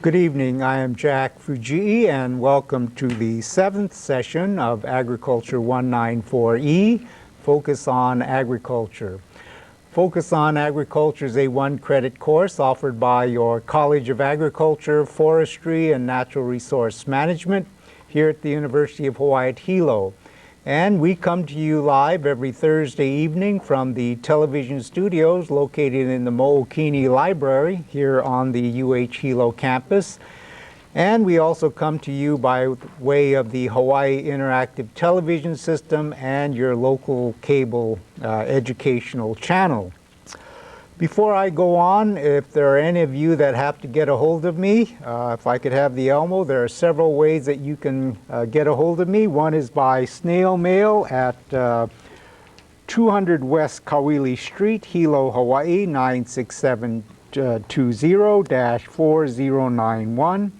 Good evening, I am Jack Fujii and welcome to the 7th session of Agriculture 194E, Focus on Agriculture. Focus on Agriculture is a one-credit course offered by your College of Agriculture, Forestry, and Natural Resource Management here at the University of Hawaii at Hilo. And we come to you live every Thursday evening from the television studios located in the Mookini Library here on the UH Hilo campus. And we also come to you by way of the Hawaii Interactive Television System and your local cable educational channel. Before I go on, if there are any of you that have to get a hold of me, if I could have the Elmo, there are several ways that you can get a hold of me. One is by snail mail at 200 West Kawili Street, Hilo, Hawaii, 96720-4091.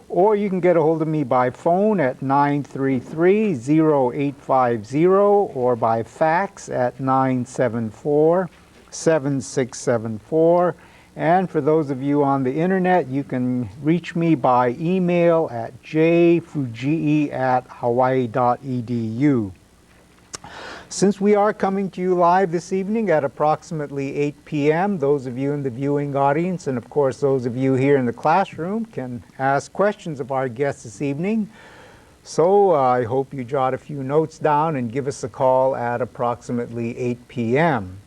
Or you can get a hold of me by phone at 933-0850 or by fax at 974-7674. And for those of you on the internet, you can reach me by email at jfujii@hawaii.edu. Since we are coming to you live this evening at approximately 8 p.m., those of you in the viewing audience and of course those of you here in the classroom can ask questions of our guests this evening. So I hope you jot a few notes down and give us a call at approximately 8 p.m.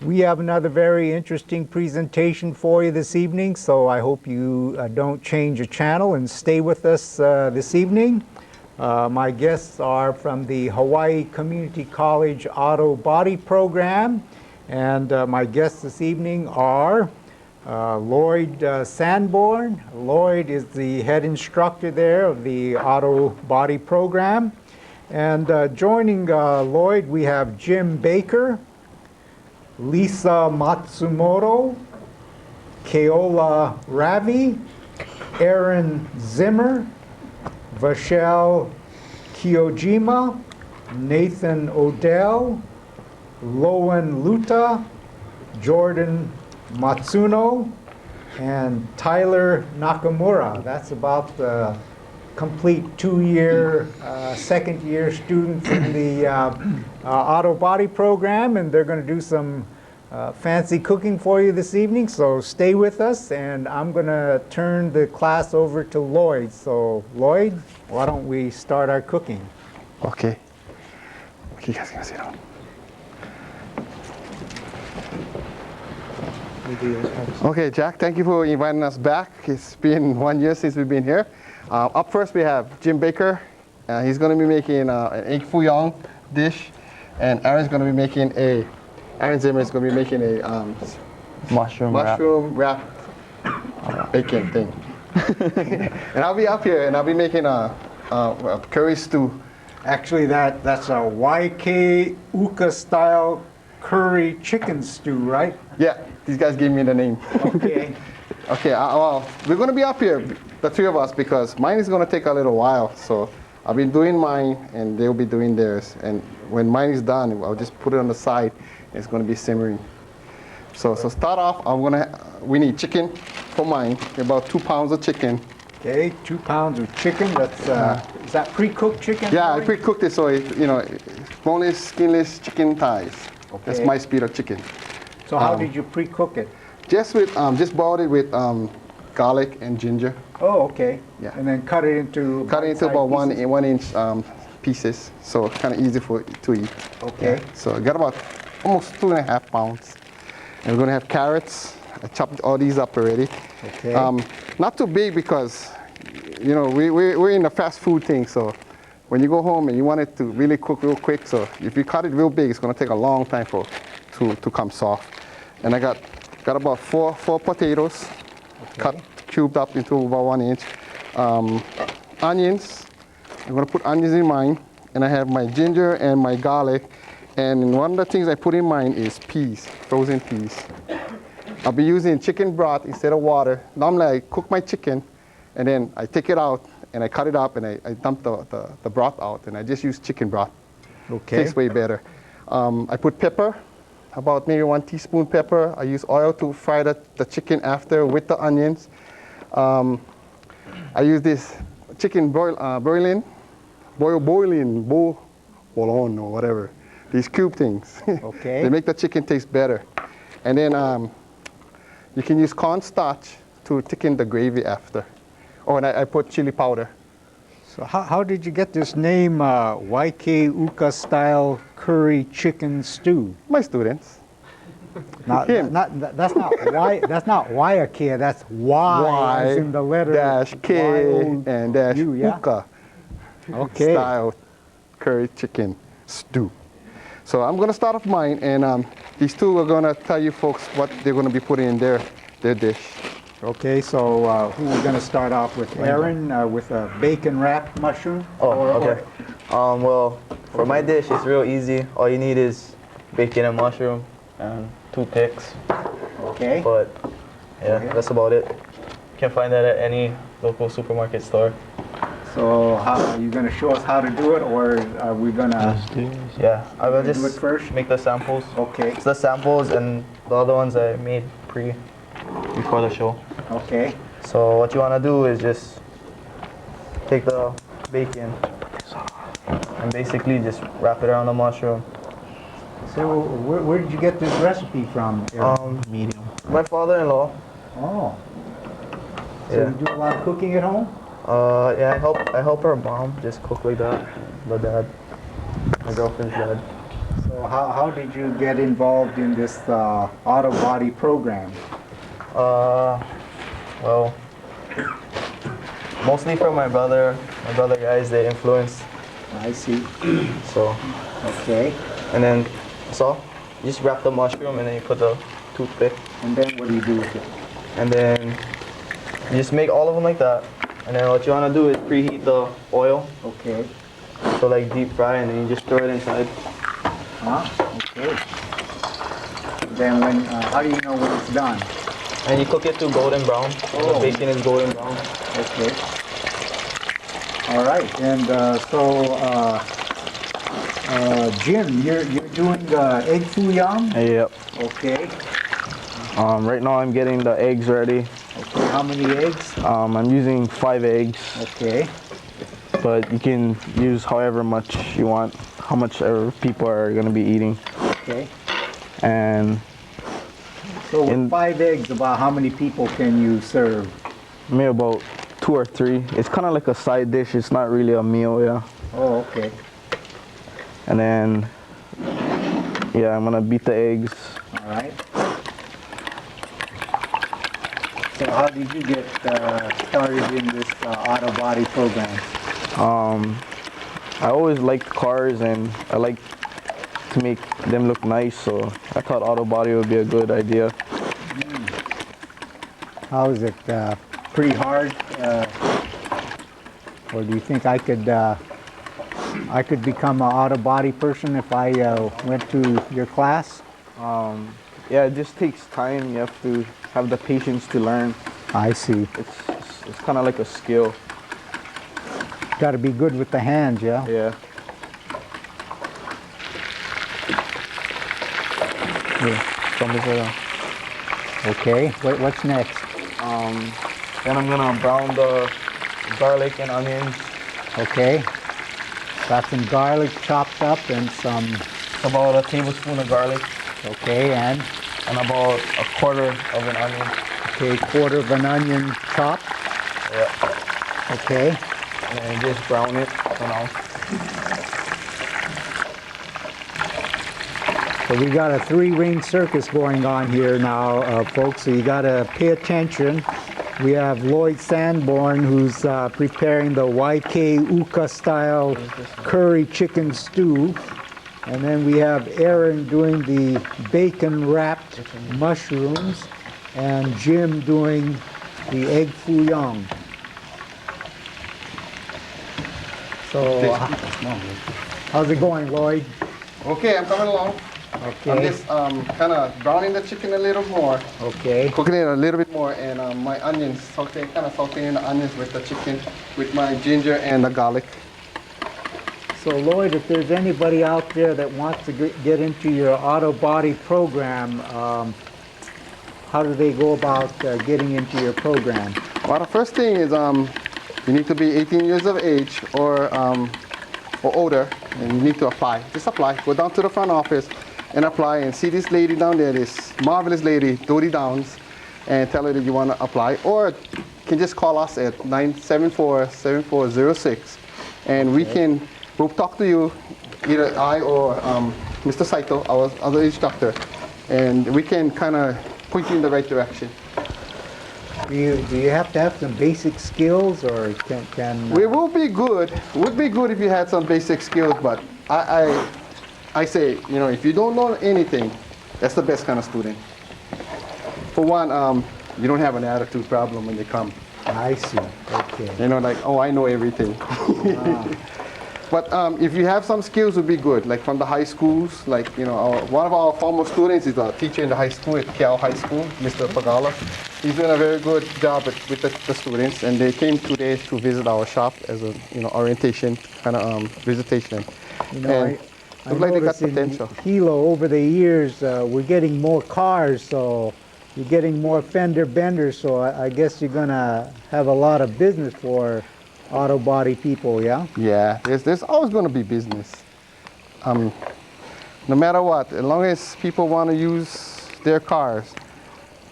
We have another very interesting presentation for you this evening, so I hope you don't change your channel and stay with us this evening. My guests are from the Hawaii Community College Auto Body Program, and my guests this evening are Lloyd Sanborn. Lloyd is the head instructor there of the Auto Body Program. And joining Lloyd, we have Jim Baker, Lisa Matsumoto, Keola Ravi, Arron Zimmer, Vashael Kiyojima, Nathan Odell, Lowen Luta, Jorden Matsuno, and Tyler Nakamura. That's about the complete two-year, second-year students in the auto body program, and they're going to do some fancy cooking for you this evening, so stay with us, and I'm going to turn the class over to Lloyd. So Lloyd, why don't we start our cooking? Okay. You guys can sit down. Okay, Jack, thank you for inviting us back. It's been 1 year since we've been here. Up first we have Jim Baker. He's going to be making an egg foo young dish, and Arron's going to be making Arron Zimmer is going to be making a mushroom wrap bacon thing. And I'll be up here and I'll be making a curry stew. Actually, that's a YK Uka style curry chicken stew, right? Yeah, these guys gave me the name. Okay. Okay, well, we're going to be up here, the three of us, because mine is going to take a little while. So I'll be doing mine and they'll be doing theirs. And when mine is done, I'll just put it on the side. It's going to be simmering. So start off, we need chicken for mine, about 2 pounds of chicken. Okay, 2 pounds of chicken. That's is that pre-cooked chicken? Yeah, I pre-cooked it, so boneless, skinless chicken thighs. Okay. That's my speed of chicken. So how did you pre-cook it? Just boiled it with garlic and ginger. Oh, okay. Yeah. And then cut it into about 1 inch pieces, so kind of easy to eat. Okay. Yeah. So I got about almost 2.5 pounds. And we're going to have carrots. I chopped all these up already. Okay. Not too big because, we're in the fast food thing. So when you go home and you want it to really cook real quick, so if you cut it real big, it's going to take a long time to come soft. And I got about four potatoes, cut cubed up into about 1 inch. Onions. I'm going to put onions in mine. And I have my ginger and my garlic. And one of the things I put in mine is peas, frozen peas. I'll be using chicken broth instead of water. Normally I cook my chicken and then I take it out and I cut it up and I dump the broth out and I just use chicken broth. Okay. Tastes way better. I put pepper, about maybe 1 teaspoon pepper. I use oil to fry the chicken after with the onions. I use this chicken boiling or whatever. These cube things. Okay. They make the chicken taste better. And then you can use cornstarch to thicken the gravy after. Oh, and I put chili powder. So how did you get this name, YK Uka style curry chicken stew? My students. That's not Y. That's not YK. That's Y, as in the letter dash K and dash U, yeah? Uka Okay. style curry chicken stew. So I'm gonna start off mine, and these two are gonna tell you folks what they're gonna be putting in their dish. Okay, so who we're going to start off with? Arron with a bacon wrapped mushroom? Oh, okay. Well, for my dish, it's real easy. All you need is bacon and mushroom and toothpicks. Okay. But yeah, Okay. that's about it. You can find that at any local supermarket store. So are you going to show us how to do it, or are we going to Yeah, I will do just it first? make the samples. Okay. It's the samples and the other ones I made before the show. Okay. So what you want to do is just take the bacon and basically just wrap it around the mushroom. So where did you get this recipe from, Arron? Medium. My father-in-law. Oh. So Yeah. you do a lot of cooking at home? Yeah, I help her mom just cook like that. The dad, my girlfriend's dad. So how did you get involved in this auto body program? Well, mostly from my brother guys, they influenced. I see. So, Okay. and then, so, you just wrap the mushroom and then you put the toothpick. And then what do you do with it? And then, you just make all of them like that. And then what you want to do is preheat the oil. Okay. So like deep fry, and then you just throw it inside. Okay. Then how do you know when it's done? And you cook it to golden brown. Oh. The bacon is golden brown. Okay. All right. And Jim, you're doing the egg fouillon? Yep. Okay. Right now I'm getting the eggs ready. Okay. How many eggs? I'm using 5 eggs, Okay. but you can use however much you want, how much ever people are going to be eating. Okay. And So with In- 5 eggs, about how many people can you serve? maybe about 2 or 3. It's kind of like a side dish. It's not really a meal, yeah. Oh, okay. And then, yeah, I'm going to beat the eggs. All right. So how did you get started in this auto body program? I always liked cars and I like to make them look nice, so I thought auto body would be a good idea. How is it? Pretty hard? Or do you think I could become an auto body person if I went to your class? Yeah, it just takes time. You have to have the patience to learn. I see. It's kind of like a skill. Got to be good with the hands, yeah? Yeah. Okay. What's next? Then I'm gonna brown the garlic and onions. Okay. Got some garlic chopped up and some. About a tablespoon of garlic Okay, and and about a quarter of an onion. okay, quarter of an onion chopped. Yeah. Okay. And then just brown it for now. So we got a 3-ring circus going on here now, folks. So you got to pay attention. We have Lloyd Sanborn, who's preparing the YK Uka style curry chicken stew. And then we have Arron doing the bacon wrapped mushrooms, and Jim doing the egg fouillon. So, how's it going, Lloyd? Okay, I'm coming along. Okay. I'm just kind of browning the chicken a little more, Okay. cooking it a little bit more, and my onions, sauteing the onions with the chicken, with my ginger and the garlic. So Lloyd, if there's anybody out there that wants to get into your auto body program, how do they go about getting into your program? Well, the first thing is you need to be 18 years of age or older, and you need to apply. Just apply. Go down to the front office and apply, and see this lady down there, this marvelous lady, Dodie Downs, and tell her that you want to apply. Or you can just call us at 974-7406, and we'll talk to you, either I or Mr. Saito, our other instructor, and we can kind of point you in the right direction. Do you have to have some basic skills, or can We will be good. Would be good if you had some basic skills, but I say, if you don't know anything, that's the best kind of student. For one, you don't have an attitude problem when they come. I see. Okay. Like, oh, I know everything. But if you have some skills, would be good. Like from the high schools, like one of our former students is a teacher in the high school at Keola High School, Mr. Pagala. He's doing a very good job with the students, and they came today to visit our shop as a orientation kind of visitation. I look like they got noticed in potential. Hilo over the years, we're getting more cars, so you're getting more fender benders, so I guess you're gonna have a lot of business for auto body people, yeah? Yeah, there's always going to be business. No matter what, as long as people want to use their cars,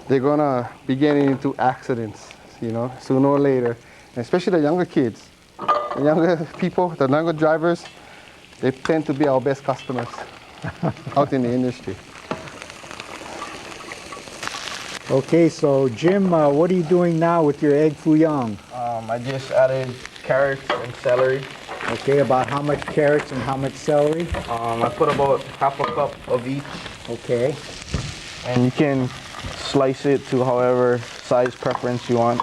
they're going to be getting into accidents, sooner or later. And especially the younger kids, the younger people, the younger drivers, they tend to be our best customers out in the industry. Okay, so Jim, what are you doing now with your egg fuyang? I just added carrots and celery. Okay, about how much carrots and how much celery? I put about half a cup of each. Okay. And you can slice it to however size preference you want.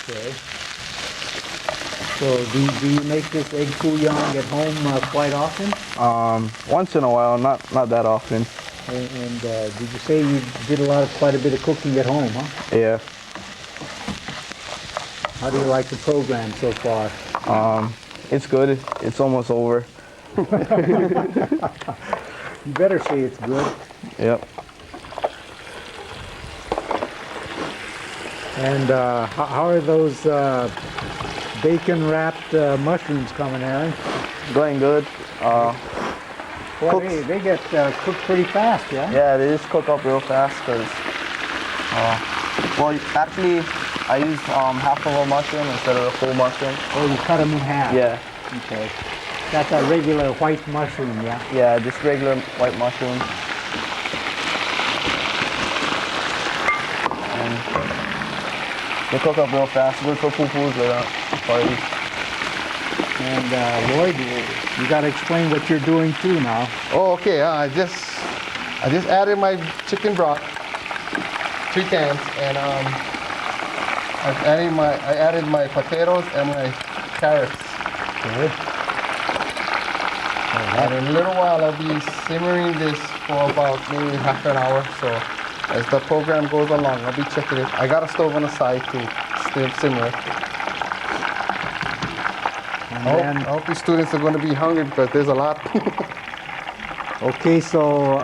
Okay. So do you make this egg fuyang at home quite often? Once in a while, not that often. And did you say you did quite a bit of cooking at home, huh? Yeah. How do you like the program so far? It's good. It's almost over. You better say it's good. Yep. And how are those bacon-wrapped mushrooms coming, Arron? Going good. Well, they get cooked pretty fast, yeah? Yeah, they just cook up real fast because, actually, I use half of a mushroom instead of a full mushroom. Oh, you cut them in half? Yeah. Okay. That's a regular white mushroom, yeah? Yeah, just regular white mushroom. And they cook up real fast. Good for poo-poos like parties. And Lloyd, you got to explain what you're doing too now. Oh, okay. I just added my chicken broth, 3 cans, and I added my potatoes and my carrots. Okay. And in a little while, I'll be simmering this for about maybe half an hour. So as the program goes along, I'll be checking it. I got a stove on the side to simmer it. I hope these students are going to be hungry because there's a lot. Okay, so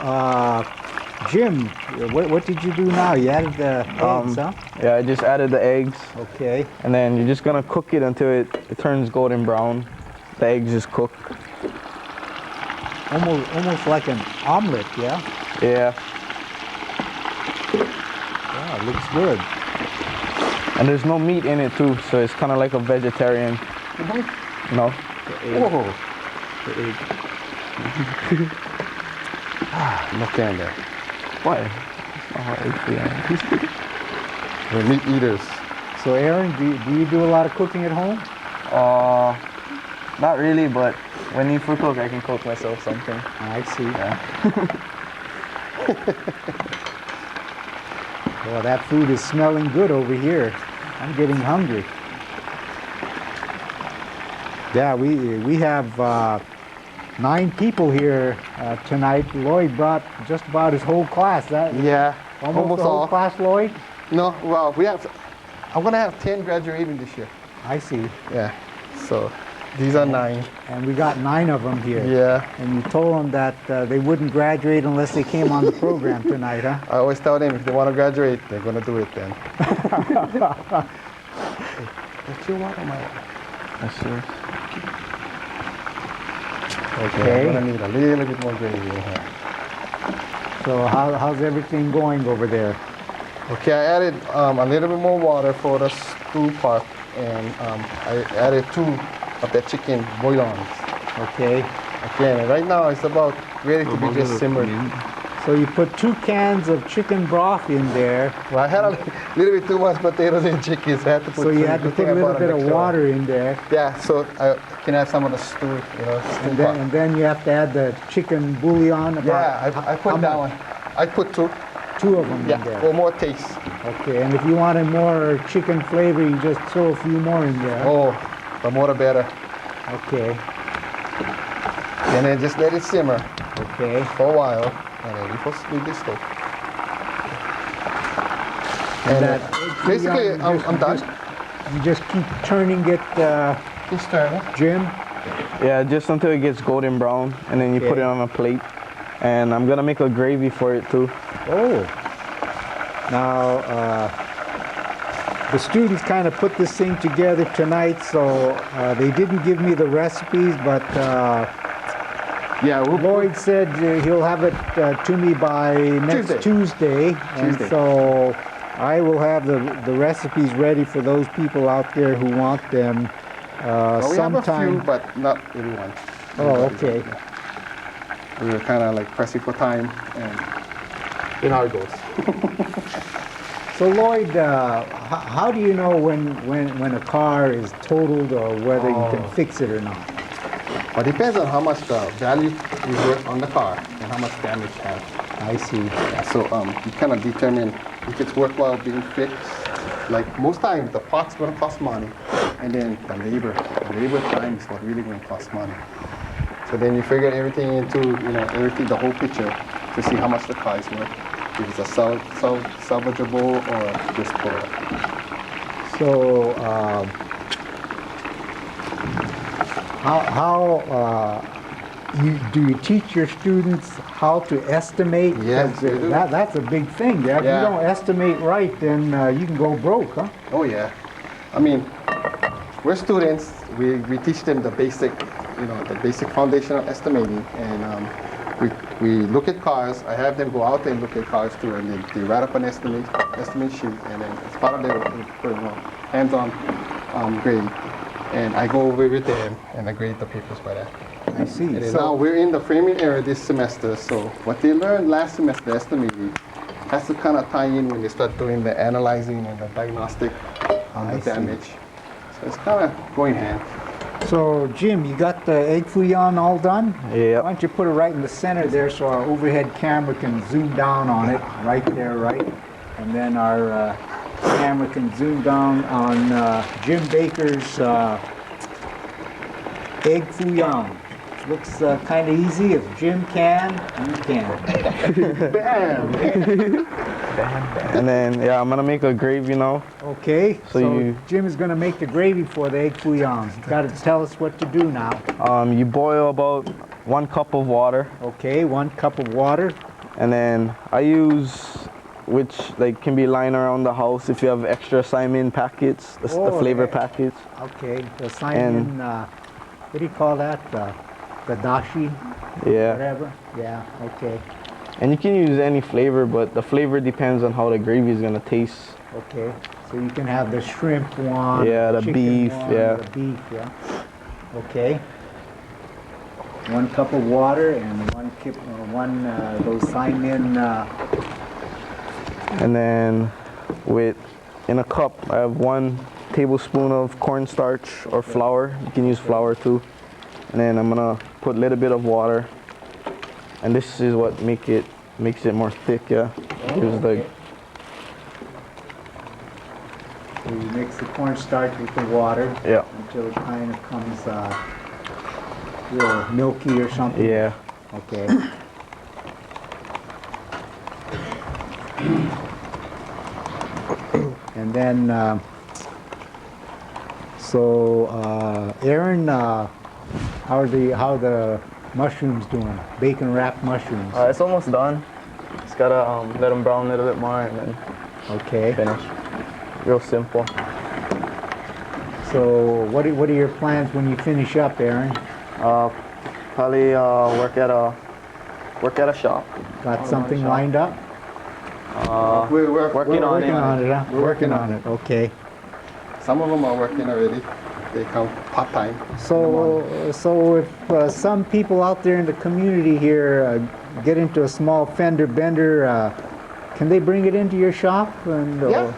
Jim, what did you do now? You added the eggs, huh? Yeah, I just added the eggs. Okay. And then you're just gonna cook it until it turns golden brown. The eggs just cook. Almost like an omelet, yeah? Yeah. Yeah, it looks good. And there's no meat in it too, so it's kind of like a vegetarian. No. Whoa. No can there. What? That's not how eggs are. We're meat eaters. So Arron, do you do a lot of cooking at home? Not really, but when need for cook, I can cook myself something. I see. Yeah. Well, that food is smelling good over here. I'm getting hungry. Yeah, we have 9 people here tonight. Lloyd brought just about his whole class. Yeah, almost the whole all. class, Lloyd? No, well, I'm going to have 10 graduating this year. I see. Yeah, so These are 9. And we got 9 of them here. Yeah. And you told them that they wouldn't graduate unless they came on the program tonight, huh? I always tell them if they want to graduate, they're going to do it then. What's your water, Mike? Yes, sir. Okay. I'm going to need a little bit more gravy in here. So how's everything going over there? Okay, I added a little bit more water for the stew pot, and I added 2 of the chicken bouillons. Okay. Okay, and right now it's about ready to be just simmered. So you put 2 cans of chicken broth in there. Well, I had a little bit too much potatoes and chicken, so I had to put So you had to put a little bit of water in there. Yeah, so I can add some of the stew, you know, stew pot. And then you have to add the chicken bouillon. Yeah, I put that one. I put 2. 2 of them in Yeah, there. for more taste. Okay, and if you wanted more chicken flavor, you just throw a few more in there. Oh, the more the better. Okay, And then just let it simmer okay. for a while, and then you leave this stove. And And basically, I'm done. You just keep turning it, Just turn it. Jim. Yeah, just until it gets golden brown, and then you put Okay. it on a plate. And I'm gonna make a gravy for it too. Oh. Now, the students kind of put this thing together tonight, so they didn't give me the recipes, but Yeah, Lloyd said he'll have it to me by next Tuesday. And Tuesday. so I will have the recipes ready for those people out there who want them well, we have a sometime. few, but not everyone. Oh, okay. We were kind of like pressing for time, and you know how it goes. So Lloyd, how do you know when a car is totaled or whether you can fix it or not? But it depends on how much the value is worth on the car and how much damage it has. I see. Yeah, so you kind of determine if it's worthwhile being fixed. Like most times, the part's going to cost money, and then the labor time is what really going to cost money. So then you figure everything into, everything, the whole picture, to see how much the car is worth. If it's a salvageable or just spoiled. So do you teach your students how to estimate? Yes, Because we do. that's a big thing. Yeah? If Yeah. you don't estimate right, then you can go broke, huh? Oh yeah. I mean, we're students. We teach them the basic, the basic foundational estimating, and we look at cars. I have them go out and look at cars too, and they write up an estimate sheet, and then as part of their hands-on grade, and I go over with them and I grade the papers by that. I see. And then now we're in the framing era this semester, so what they learned last semester, estimating, has to kind of tie in when they start doing the analyzing and the diagnostic on I the see. damage. So it's kind of going hand. So Jim, you got the egg fouillon all done? Yeah. Why don't you put it right in the center there so our overhead camera can zoom down on it, right there, right? And then our camera can zoom down on Jim Baker's egg fouillon. Looks kind of easy. If Jim can, you can. Bam! And then, yeah, I'm gonna make a gravy now. Okay, So you- Jim is going to make the gravy for the egg fouillon. You've got to tell us what to do now. You boil about 1 cup of water, Okay, 1 cup of water. and then I use, which like can be lying around the house if you have extra Saimen packets, the Oh, flavor yeah. packets. Okay, the Saimen, what do you call that? The dashi, Yeah. whatever? Yeah, okay, And you can use any flavor, but the flavor depends on how the gravy is gonna taste. okay. So you can have the shrimp one. Yeah, the chicken beef, one, yeah. The beef, yeah. Okay. 1 cup of water and those Saimen, And then in a cup, I have 1 tablespoon of cornstarch or flour. You can use flour too. And then I'm gonna put a little bit of water. And this is what makes it more thick, yeah. Gives okay. So you mix the cornstarch with the water yeah, until it kind of comes a little milky or something. yeah. Okay. And then So, Arron, how the mushrooms doing? Bacon wrapped mushrooms. It's almost done. Just gotta let them brown a little bit more and then Okay. finish. Real simple. So, what are your plans when you finish up, Arron? Probably work at a shop. Got something lined up? We're Working on Working it. on it, huh? We're working on it. Okay. Some of them are working already. They come part-time. So if some people out there in the community here get into a small fender bender, can they bring it into your shop? And Yeah,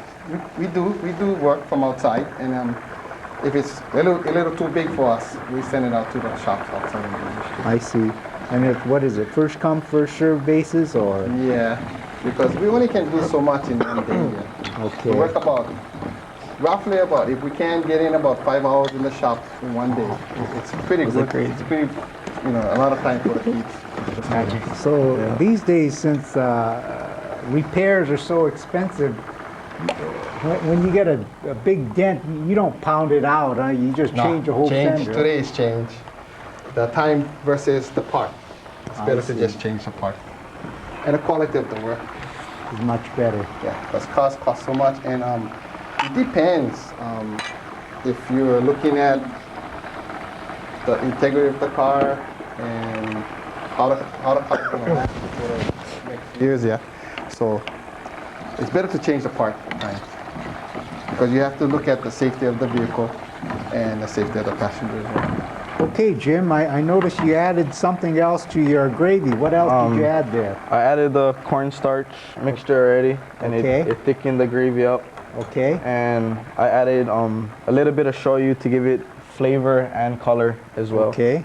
we do work from outside, and if it's a little too big for us, we send it out to the shops outside. I see. And what is it? First come, first serve basis, or? Yeah, because we only can do so much in one day. Yeah. Okay. We work roughly about, if we can get in about 5 hours in the shop in one day, it's pretty good. It's pretty, a lot of time for the kids. So these days, since repairs are so expensive, when you get a big dent, you don't pound it out, huh? You just change the whole fender. Today's change. The time versus the part. It's better to just change the part. And the quality of the work. Is much better. Yeah, because cost costs so much, and it depends. If you're looking at the integrity of the car and how the car is going to last for the next years, yeah. So it's better to change the part, right? Because you have to look at the safety of the vehicle and the safety of the passenger as well. Okay, Jim, I noticed you added something else to your gravy. What else did you add there? I added the cornstarch mixture already, and Okay. it thickened the gravy up. Okay. And I added a little bit of shoyu to give it flavor and color as well. Okay.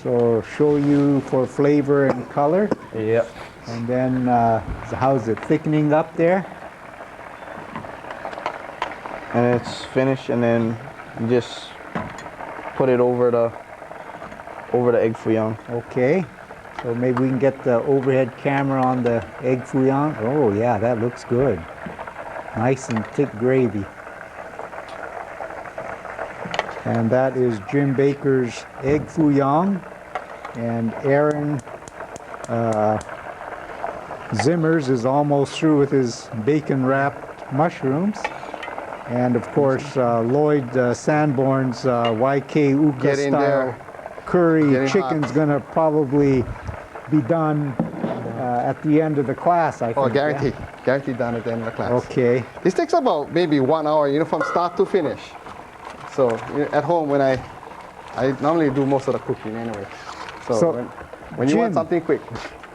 So shoyu for flavor and color. Yep. And then how's it thickening up there? And it's finished, and then you just put it over the egg fouillon. Okay. So maybe we can get the overhead camera on the egg fouillon. Oh yeah, that looks good. Nice and thick gravy. And that is Jim Baker's egg fouillon. And Arron Zimmer's is almost through with his bacon wrapped mushrooms. And of course, Lloyd Sanborn's YK Uka Get in style there. curry Getting chicken's hot. gonna probably be done at the end of the class, I think. Oh, yeah? guaranteed done at the end of the class. Okay. This takes about maybe 1 hour, from start to finish. So at home, when I normally do most of the cooking anyway. So when you want Jim, something quick,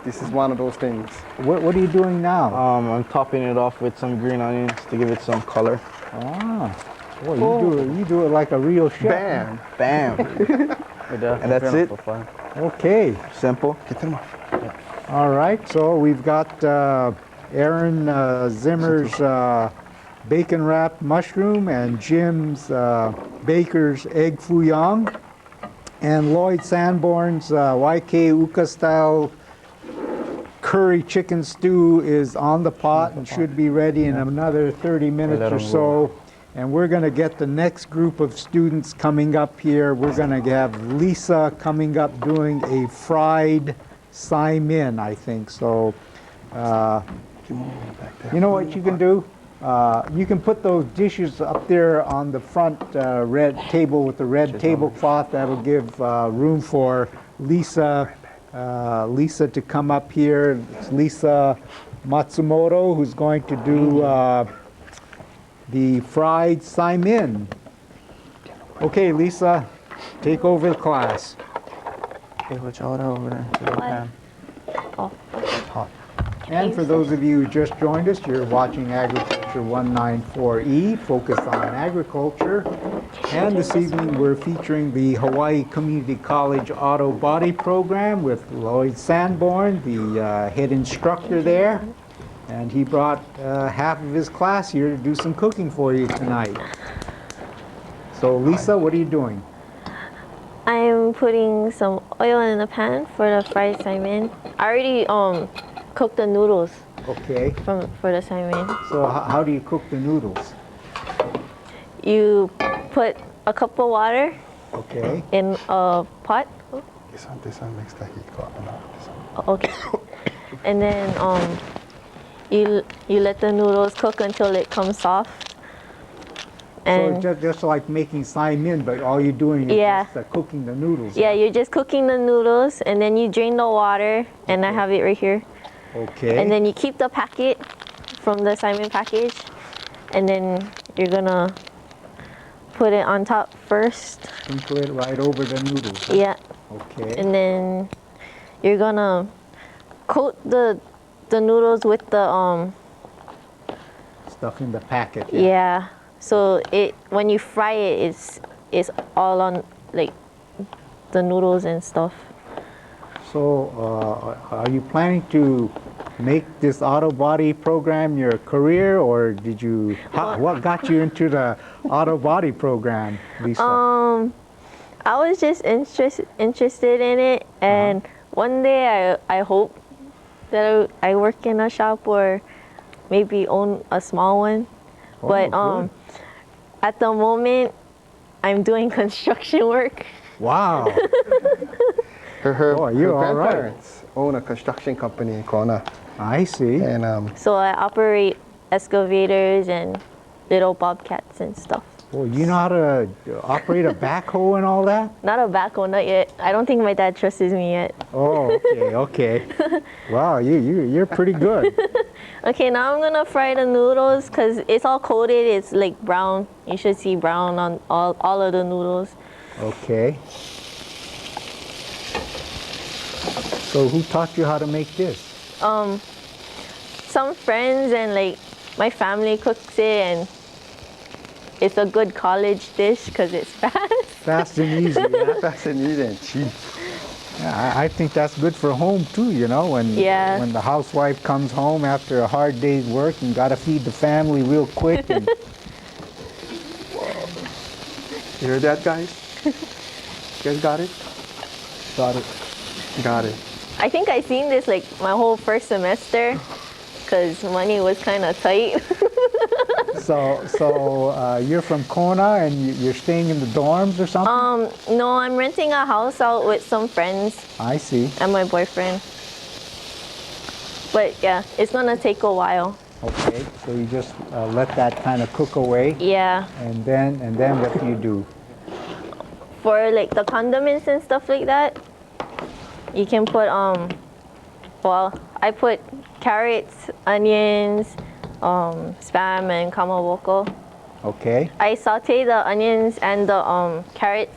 this is one of those things. what are you doing now? I'm topping it off with some green onions to give it some color. Boy, you do it like a real chef. Bam! Bam. And that's it. Okay. Simple. Get them off. All right. So we've got Arron Zimmer's bacon wrapped mushroom and Jim's Baker's egg fouillon, and Lloyd Sanborn's YK Uka style curry chicken stew is on the pot and should be ready in another 30 minutes or so. And we're going to get the next group of students coming up here. We're going to have Lisa coming up doing a fried Saimen, I think. So, you know what you can do? You can put those dishes up there on the front red table with the red tablecloth. That'll give room for Lisa to come up here. It's Lisa Matsumoto, who's going to do the fried Saimen. Okay, Lisa, take over the class. Okay, put your order over there to the pan. Oh, okay. And for those of you who just joined us, you're watching Agriculture 194E, focused on agriculture. And this evening we're featuring the Hawaii Community College Auto Body Program with Lloyd Sanborn, the head instructor there. And he brought half of his class here to do some cooking for you tonight. So Lisa, what are you doing? I'm putting some oil in the pan for the fried Saimen. I already cooked the noodles Okay. for the Saimen. So how do you cook the noodles? You put a cup of water Okay. in a pot. This one makes the heat go up and up. This one. Okay. And then you let the noodles cook until it comes soft. And So just like making Saimen, but all you're doing is Yeah. just cooking the noodles. yeah, you're just cooking the noodles, and then you drain the water, and I have it right here. Okay. And then you keep the packet from the Saimen package, and then you're gonna put it on top first. Sprinkle it right over the noodles. Yeah. Okay. And then you're gonna coat the noodles with the Stuff in the packet. yeah. So when you fry it, it's all on like the noodles and stuff. So, are you planning to make this auto body program your career, or did you? What got you into the auto body program, Lisa? I was just interested in it, and one day I hope that I work in a shop or maybe own a small one. But good. at the moment, I'm doing construction work. Wow. Her Oh, you're all right. grandparents own a construction company in Kona. I see. And So I operate excavators and little bobcats and stuff. Well, you know how to operate a backhoe and all that? Not a backhoe, not yet. I don't think my dad trusts me yet. Oh, okay, okay. Wow, you're pretty good. Okay, now I'm gonna fry the noodles because it's all coated. It's like brown. You should see brown on all of the noodles. Okay. So who taught you how to make this? Some friends and like my family cooks it, and it's a good college dish because it's fast. Fast and easy. Yeah? that's an easy and cheap. Yeah, I think that's good for home too, you know, when the housewife comes home after a hard day's work and got to feed the family real quick. And You hear that, guys? You guys got it? got it. Got it. I think I seen this like my whole first semester because money was kind of tight. So you're from Kona and you're staying in the dorms or something? No, I'm renting a house out with some friends I see. and my boyfriend. But yeah, it's gonna take a while. Okay, so you just let that kind of cook away, Yeah, and then what do you do? for like the condiments and stuff like that, you can put well, I put carrots, onions, spam, and kamaboko. Okay. I saute the onions and the carrots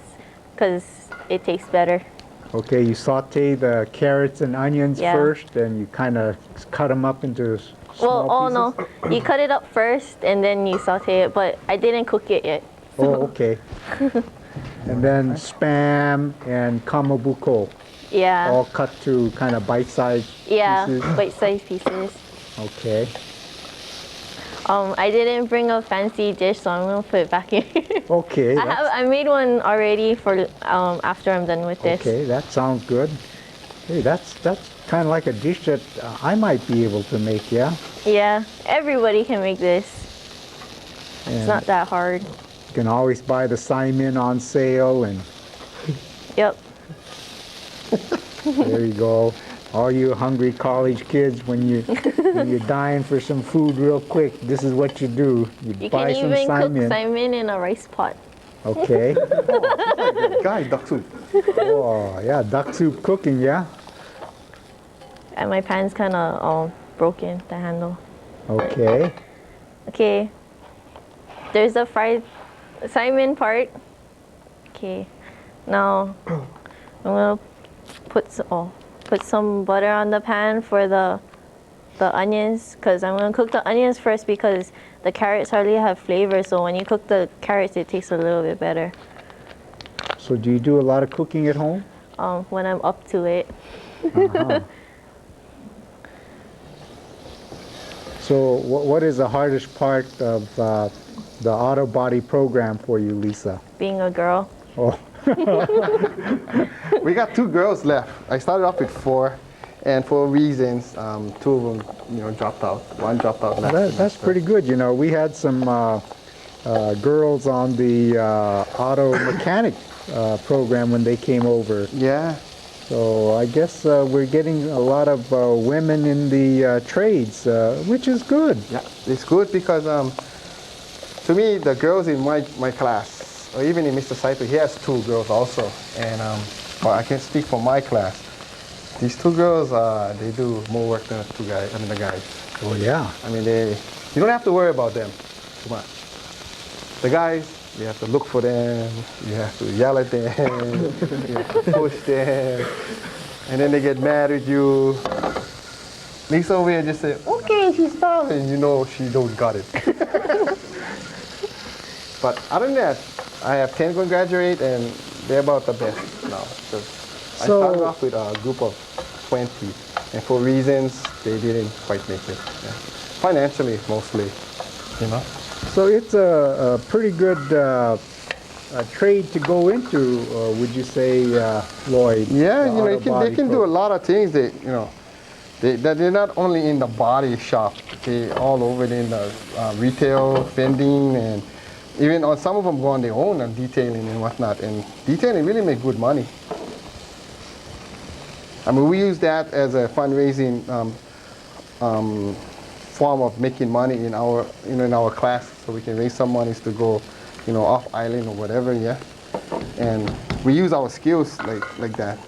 because it tastes better. Okay, you saute the carrots and onions Yeah. first, and you kind of cut them up into small Well, pieces? no, you cut it up first and then you saute it, but I didn't cook it yet. Oh, okay. And then spam and kamabuko, Yeah, all cut to kind of bite-sized yeah, pieces. bite-sized pieces. Okay. I didn't bring a fancy dish, so I'm gonna put it back in. Okay. I made one already for after I'm done with this. Okay, that sounds good. Hey, that's kind of like a dish that I might be able to make, yeah? Yeah, everybody can make this. It's And not that hard. you can always buy the Saimen on sale, and Yep. there you go. All you hungry college kids, when you're dying for some food real quick, this is what you do. You buy can some even cook Saimen. Saimen in a rice pot. Okay. Guy, duck soup. Oh, yeah, duck soup cooking, yeah? And my pan's kind of broken, the handle. Okay. Okay. There's the fried Saimen part. Okay. Now I'm gonna put some butter on the pan for the onions, because I'm gonna cook the onions first because the carrots hardly have flavor. So when you cook the carrots, it tastes a little bit better. So do you do a lot of cooking at home? When I'm up to it. Uh-huh. So what is the hardest part of the auto body program for you, Lisa? Being a girl. Oh, We got 2 girls left. I started off with 4, and for reasons, 2 of them, dropped out. One dropped out last that's semester. pretty good. You know, we had some girls on the auto mechanic program when they came over. Yeah. So I guess we're getting a lot of women in the trades, which is good. Yeah, it's good because to me, the girls in my class, or even in Mr. Saito, he has 2 girls also. And well, I can speak for my class. These 2 girls, they do more work than the guys. Oh yeah. I mean, you don't have to worry about them too much. The guys, you have to look for them, you have to yell at them, you have to push them, and then they get mad at you. Lisa over here just say, okay, she's done, and you know she don't got it. But other than that, I have 10 going to graduate, and they're about the best now. So I started off with a group of 20, and for reasons, they didn't quite make it. Yeah. Financially, mostly, you know. So it's a pretty good trade to go into, would you say, Lloyd? Yeah, the you know, auto they can do a lot of things. They're not only in the body shop. They all over in the retail, vending, and even on some of them go on their own and detailing and whatnot. And detailing really make good money. I mean, we use that as a fundraising form of making money in our class, so we can raise some monies to go, off island or whatever, yeah. And we use our skills like that.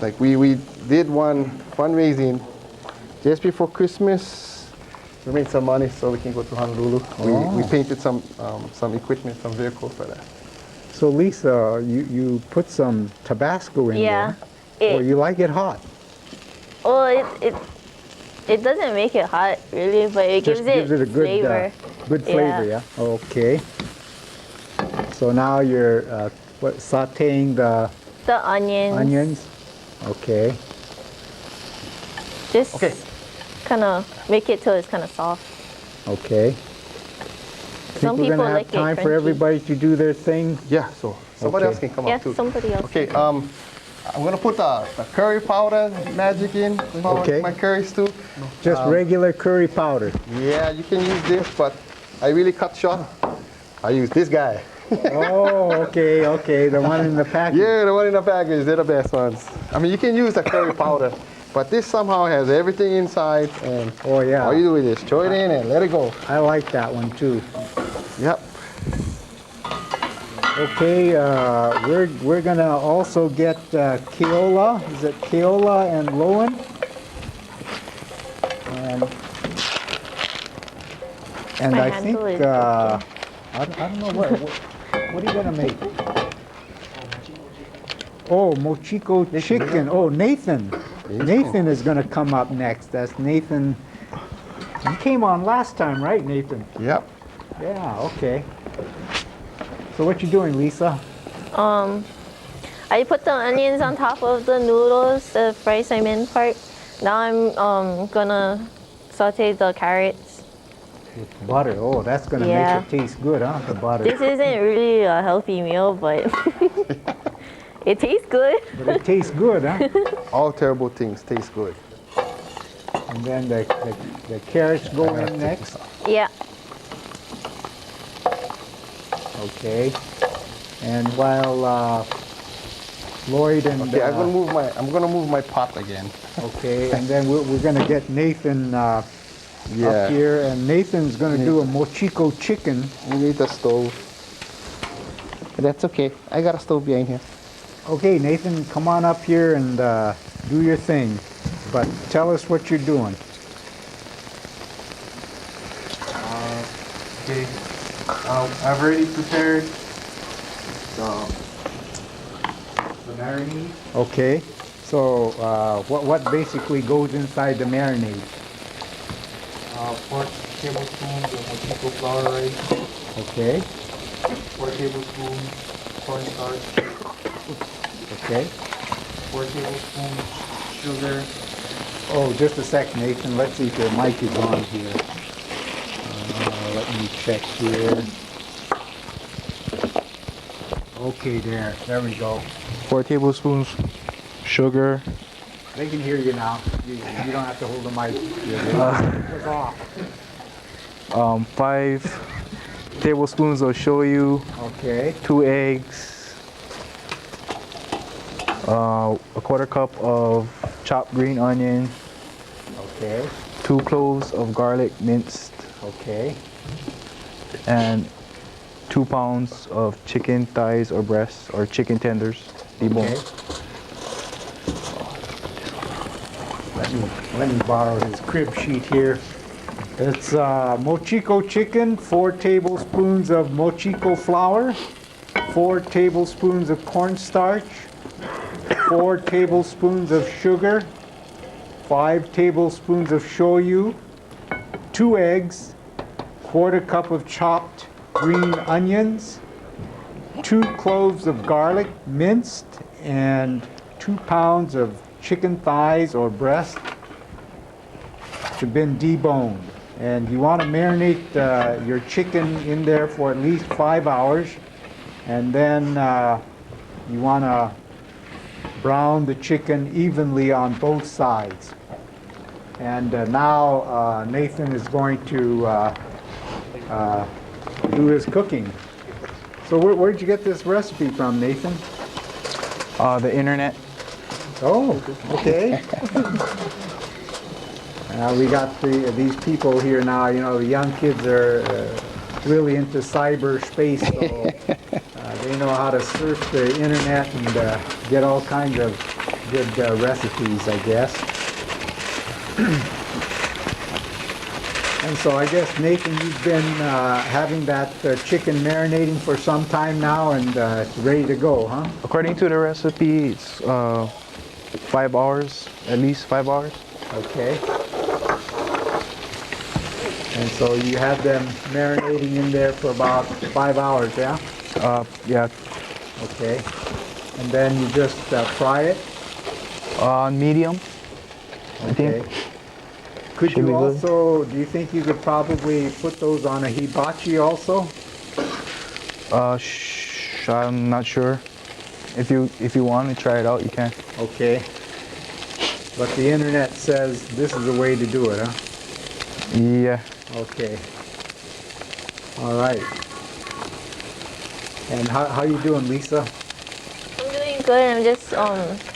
Like we did one fundraising just before Christmas. We made some money so we can go to Honolulu. We painted some equipment, some vehicles for that. So Lisa, you put some Tabasco in Yeah. there. Oh, you like it hot? Well, it doesn't make it hot really, but it Just gives it a good flavor. Good flavor, yeah. Okay. So now you're sautéing the onions. onions. Okay. Just Okay. kind of make it till it's kind of soft. Okay. Some Think we're people gonna have like it time for crunchy. everybody to do their thing. Yeah, so somebody Okay. else can come Yeah, up too. somebody else. Okay, I'm gonna put the curry powder magic in for Okay. my curry stew. Just regular curry powder. Yeah, you can use this, but I really cut short. I use this guy. Oh, okay. The one in the package. Yeah, the one in the package, they're the best ones. I mean, you can use the curry powder, but this somehow has everything inside, and Oh, yeah. all you do is throw it in and let it go. I like that one too. Yep. Okay, we're gonna also get Keola. Is it Keola and Lowen? And My I handle think is I don't know what are you gonna make? Oh, Mochiko chicken. Oh, Nathan. Nathan is gonna come up next. That's Nathan. You came on last time, right, Nathan? Yep. Yeah. Okay. So what you doing, Lisa? I put the onions on top of the noodles, the fried Saimen part. Now I'm gonna saute the carrots. With butter. Oh, that's gonna Yeah. make it taste good, huh? The butter. This isn't really a healthy meal, but it tastes good. But it tastes good, huh? All terrible things taste good. And then the carrots go in next. Yeah. Okay. And while Lloyd and Okay, I'm gonna move my pot again. okay, and then we're gonna get Nathan up here, and Nathan's gonna do a Mochiko chicken. We need a stove. That's okay. I got a stove behind here. Okay, Nathan, come on up here and do your thing. But tell us what you're doing. Okay. I've already prepared the marinade. Okay. So what basically goes inside the marinade? 4 tablespoons of Mochiko flour rice, Okay. 4 tablespoons cornstarch, Okay. 4 tablespoons sugar, Oh, just a sec, Nathan. Let's see if your mic is on here. Let me check here. Okay, there we go. 4 tablespoons sugar, They can hear you now. You don't have to hold the mic. It was off. 5 tablespoons of shoyu, Okay. 2 eggs, a quarter cup of chopped green onion, Okay. 2 cloves of garlic minced, Okay. and 2 pounds of chicken thighs or breasts or chicken tenders, deboned. Okay. Let me borrow his crib sheet here. It's Mochiko chicken, 4 tablespoons of Mochiko flour, 4 tablespoons of cornstarch, 4 tablespoons of sugar, 5 tablespoons of shoyu, 2 eggs, quarter cup of chopped green onions, 2 cloves of garlic minced, and 2 pounds of chicken thighs or breast to been deboned. And you want to marinate your chicken in there for at least 5 hours, and then you want to brown the chicken evenly on both sides. And now Nathan is going to do his cooking. So where'd you get this recipe from, Nathan? The internet. Oh, okay. We got these people here now. You know, the young kids are really into cyberspace, so they know how to surf the internet and get all kinds of good recipes, I guess. And so I guess, Nathan, you've been having that chicken marinating for some time now, and it's ready to go, huh? According to the recipe, it's 5 hours, at least 5 hours. Okay. And so you have them marinating in there for about 5 hours, yeah? Yeah, Okay. And then you just fry it? on medium. I think. Okay. Could Should you be good. also, do you think you could probably put those on a hibachi also? I'm not sure. If you want to try it out, you can. Okay. But the internet says this is the way to do it, huh? Yeah. Okay. All right. And how you doing, Lisa? I'm doing good. I'm just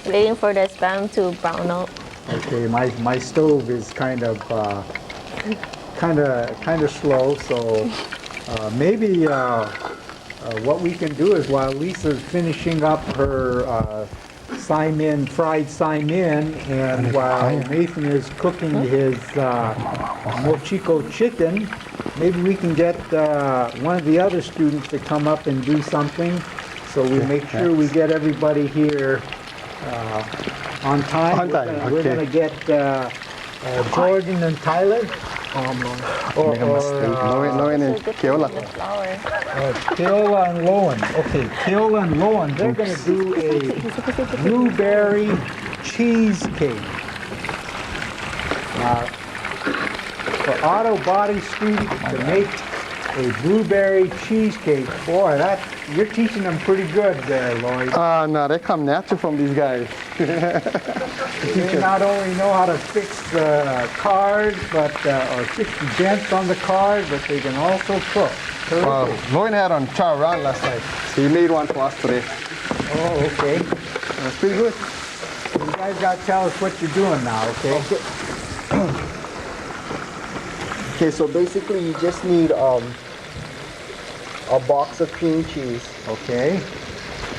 waiting for the spam to brown out. Okay, my stove is kind of slow, so maybe what we can do is while Lisa's finishing up her Saimen, fried Saimen, and while Nathan is cooking his Mochiko chicken, maybe we can get one of the other students to come up and do something, so we make sure we get everybody here on time. On time, We're okay. gonna get Jorden and Tyler. Lowen and Keola. The flour. Keola and Lowen. Okay, Keola and Lowen, they're going to do a blueberry cheesecake. Now, for auto body students to make a blueberry cheesecake, boy, you're teaching them pretty good there, Lloyd. No, they come natural from these guys. They not only know how to fix the cars, but or fix the dents on the cars, but they can also cook. Wow, Terrific. Lowen had on chow round last night. So he made one for us today. Oh, okay. That's pretty good. You guys got to tell us what you're doing now, okay? Okay, so basically you just need a box of cream cheese, Okay,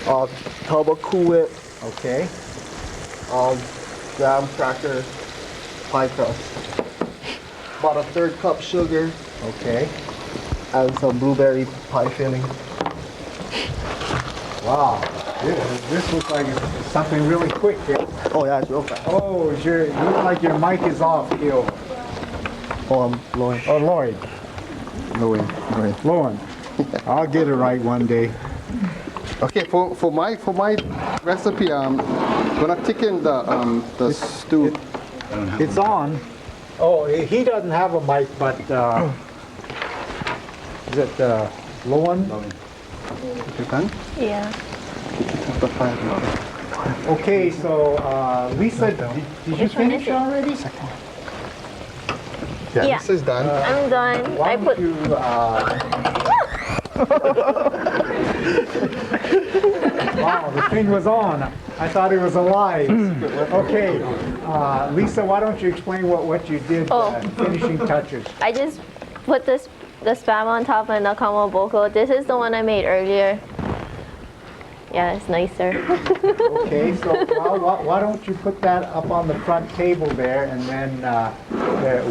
a tub of Cool Whip, okay, graham cracker, pie crust, about a 1/3 cup sugar, okay. and some blueberry pie filling. Wow, this looks like it's something really quick here. Oh yeah, it's real fast. Oh, you look like your mic is off, Gil. Oh, I'm Lloyd. Oh, Lloyd. Lowen. Lowen. I'll get it right one day. Okay, for my recipe, gonna thicken the stew. It's on. Oh, he doesn't have a mic, but is it Lowen? You done? Yeah. The fire. Okay, so Lisa, did you Which one is finish it? already? Yeah, Yeah. this is done. I'm done. Why I don't put you Wow, the thing was on. I thought it was alive. Okay, Lisa, why don't you explain what you did, finishing touches? I just put the spam on top of Nakamura Boko. This is the one I made earlier. Yeah, it's nicer. Okay, so why don't you put that up on the front table there, and then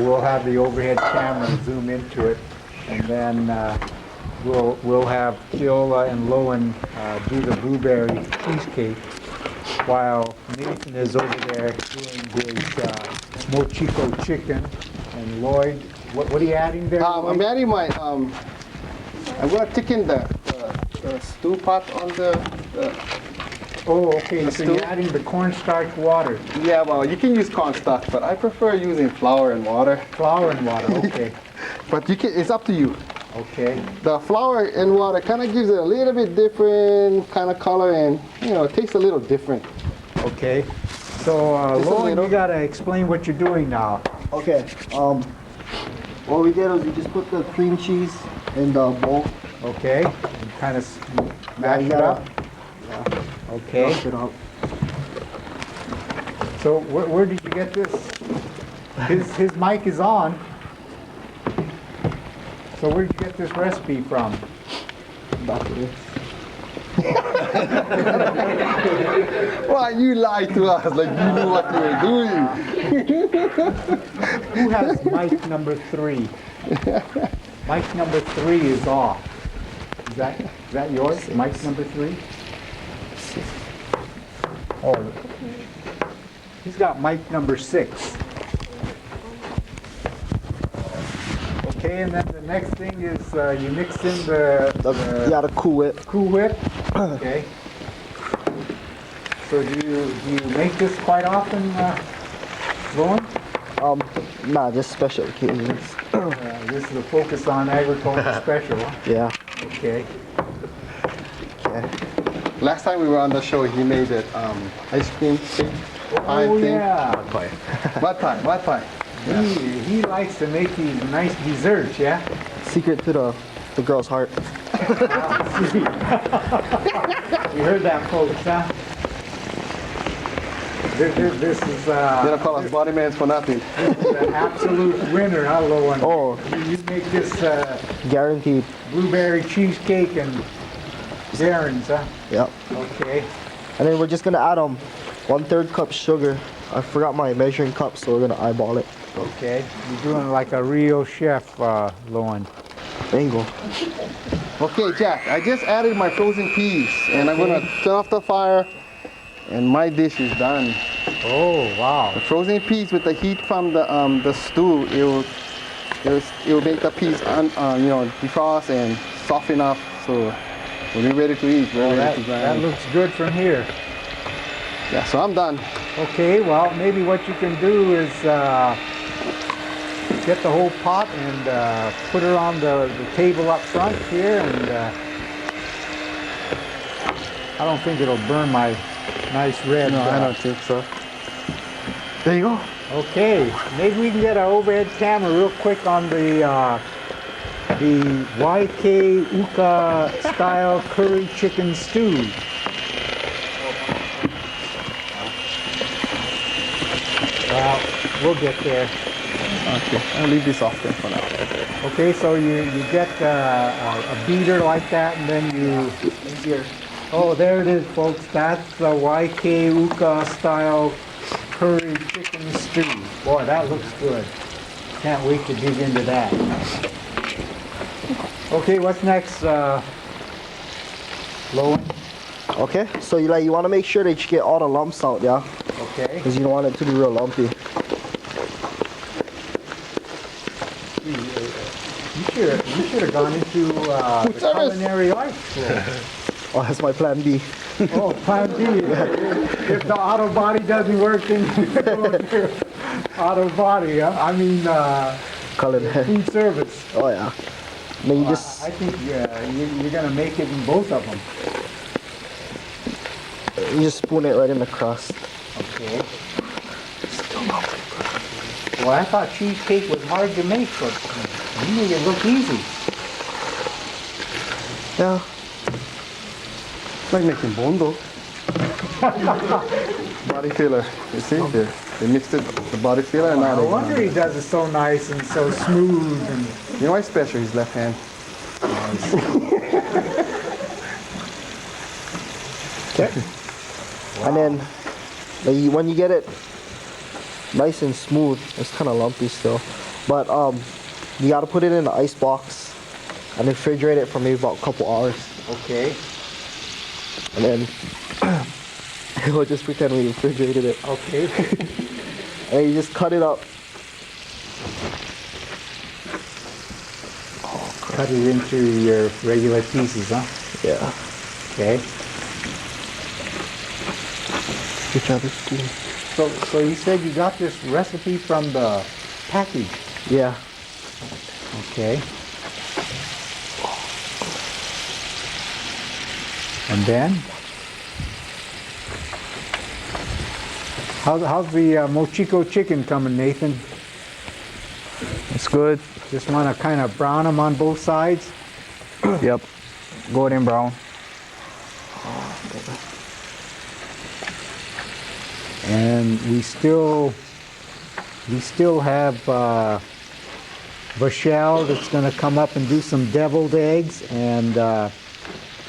we'll have the overhead camera zoom into it, and then we'll have Keola and Lowen do the blueberry cheesecake, while Nathan is over there doing his Mochiko chicken, and Lloyd, what are you adding there? I'm adding my, I'm gonna thicken the stew pot on the Oh, okay, so stew? you're adding the cornstarch water. yeah, well, you can use cornstarch, but I prefer using flour and water. Flour and water, okay. But you can, it's up to you. Okay, The flour and water kind of gives it a little bit different kind of color, and it tastes a little different. okay. So, Just a Lowen, little. you gotta explain what you're doing now. Okay. What we did was we just put the cream cheese in the bowl. Okay, and kind of mash you it gotta- up. Okay, Mix it up. so where did you get this? His mic is on. So where did you get this recipe from? Back to this. Why you lied to us like you knew what you were doing? Who has mic number 3? Mic number 3 is off. Is that yours? Mic number 3? Oh, he's got mic number 6. Okay, and then the next thing is you mix in You gotta cool it. Cool Whip. Okay. So do you make this quite often, Lowen? Nah, just special occasions. This is a Focus on Agriculture special. Huh? Yeah. Okay. Last time we were on the show, he made that ice cream cake pie Oh thing. yeah. What pie? He likes to make these nice desserts, yeah? Secret to the girl's heart. You heard that, folks, huh? This is They don't call us body mans for nothing. the absolute winner, huh, Lowen? Oh. You make this Guaranteed. blueberry cheesecake and Darren's, huh? Yep. Okay. And then we're just gonna add 1/3 cup sugar. I forgot my measuring cup, so we're gonna eyeball it. Okay. You're doing like a real chef, Lowen. Bingo. Okay, Jack, I just added my frozen peas, and I'm gonna turn off the fire, and my dish is done. Oh, wow. The frozen peas with the heat from the stew, it will make the peas defrost and soften up, so we'll be ready to eat. We're ready to That grind. looks good from here. Yeah, so I'm done. Okay, well, maybe what you can do is get the whole pot and put her on the table up front here, and I don't think it'll burn my nice red. No, I don't think so. There you go. Okay, maybe we can get an overhead camera real quick on the YK Uka style curry chicken stew. Well, we'll get there. Okay, I'll leave this off there for now. Okay, so you get a beater like that, and then you... Oh, there it is, folks. That's the YK Uka style curry chicken stew. Boy, that looks good. Can't wait to dig into that. Okay, what's next, Lowen? Okay, so you want to make sure that you get all the lumps out, yeah? Okay. Because you don't want it to be real lumpy. You should have gone into the culinary arts school. Oh, that's my plan B. Oh, plan B. If the auto body doesn't work, then you go into auto body. Huh? I mean, Culinary. food service. Oh yeah. Then you just I think you're gonna make it in both of them. spoon it right in the crust. Okay. Well, I thought cheesecake was hard to make, but you made it look easy. Yeah. It's like making bondo. Body filler. You see there? They mixed it, the body filler, and now No they wonder he does it so nice and so smooth. And You know why it's special? His left hand. Okay. And then when you get it nice and smooth, it's kind of lumpy still. But you got to put it in the ice box and refrigerate it for maybe about a couple hours. okay, And then we'll just pretend we refrigerated it. okay. And you just cut it up. Cut it into your regular pieces, huh? Yeah. Okay. Which other spoon? So you said you got this recipe from the package. Yeah. Okay. And then? How's the Mochiko chicken coming, Nathan? It's good. Just want to kind of brown them on both sides? Yep. Golden brown. And we still have Vashael that's going to come up and do some deviled eggs, and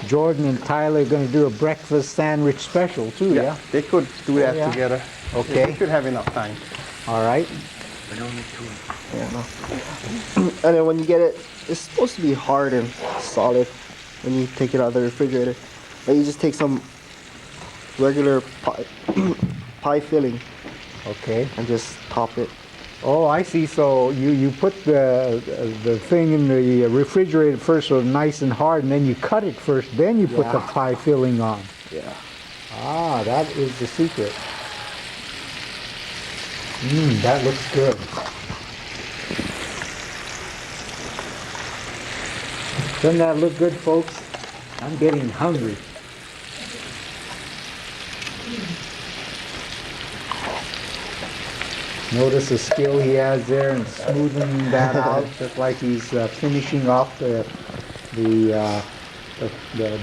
Jorden and Tyler are going to do a breakfast sandwich special too, yeah? They could do that yeah. together. Okay. They should have enough time. All right. Yeah, no. And then when you get it, it's supposed to be hard and solid when you take it out of the refrigerator. But you just take some regular pie filling Okay. and just top it. Oh, I see. So you put the thing in the refrigerator first, so it's nice and hard, and then you cut it first, then you put the Yeah. pie filling on. Yeah. Ah, that is the secret. That looks good. Doesn't that look good, folks? I'm getting hungry. Notice the skill he has there in smoothing that out, just like he's finishing off the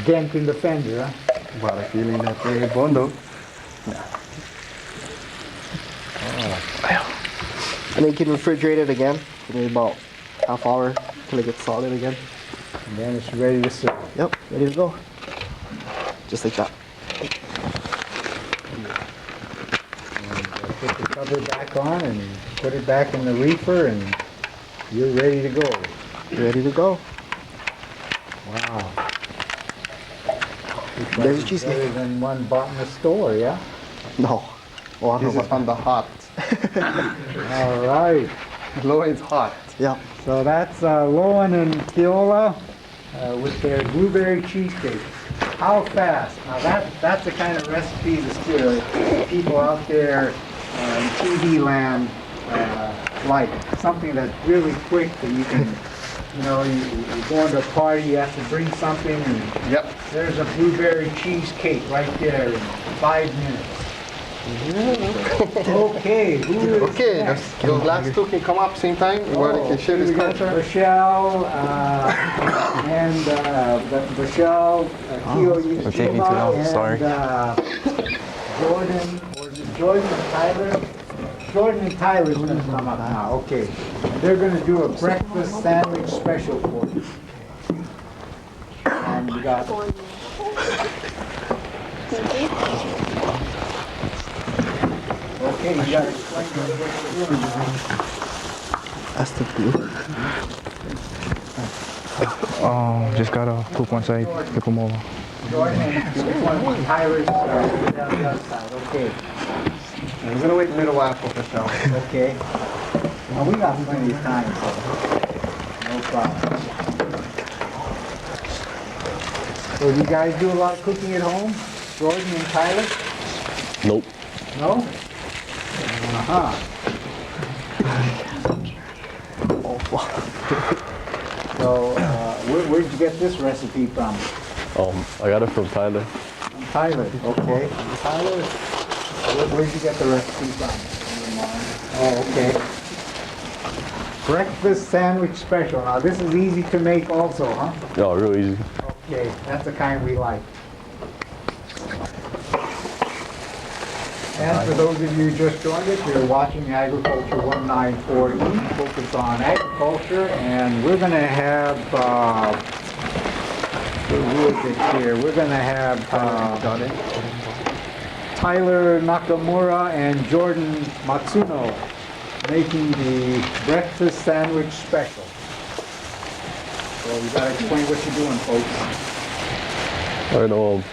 dent in the fender, huh? But a feeling that they bondo. And then you can refrigerate it again for maybe about half hour till it gets solid again. And then it's ready to serve. Yep, ready to go. Just like that. Put the cover back on and put it back in the reefer, and you're ready to go. Ready to go. Wow. There's a Better cheesecake. than one bought in the store, yeah? No. Oh, I don't This know is about from the hot. All right. Lowen's hot. Yeah. So that's Lowen and Keola with their blueberry cheesecake. How fast? Now that's the kind of recipe that people out there in TV land like. Something that's really quick that you can, you're going to a party, you have to bring something, and Yep. there's a blueberry cheesecake right there in 5 minutes. Okay, who is Okay, next? those last two can come up same time where they can share this We got culture. Vashael and Vashael, Kiyojima, and sorry. Jorden, or is it Jordan and Tyler? Jorden and Tyler's going to come up now. Okay, and they're going to do a breakfast sandwich special for you. And we got. Okay, you got to explain what you're doing now. That's the glue. Just gotta cook one side, flip them over. Jordan and Tyler's down the other side. Okay. We're gonna wait a little while for the show. Okay. Well, we got plenty of time, so no problem. So you guys do a lot of cooking at home? Jordan and Tyler? Nope. No? Uh-huh. So, where'd you get this recipe from? I got it from Tyler. From Tyler, okay. Tyler, where'd you get the recipe from? Oh, okay. Breakfast sandwich special. Now, this is easy to make also, huh? Oh, real easy. Okay, that's the kind we like. And for those of you who just joined us, you're watching Agriculture 194E, focus on agriculture, and we're going to have, who is it here? We're going to have Tyler Nakamura and Jorden Matsuno making the breakfast sandwich special. So you got to explain what you're doing, folks. All right,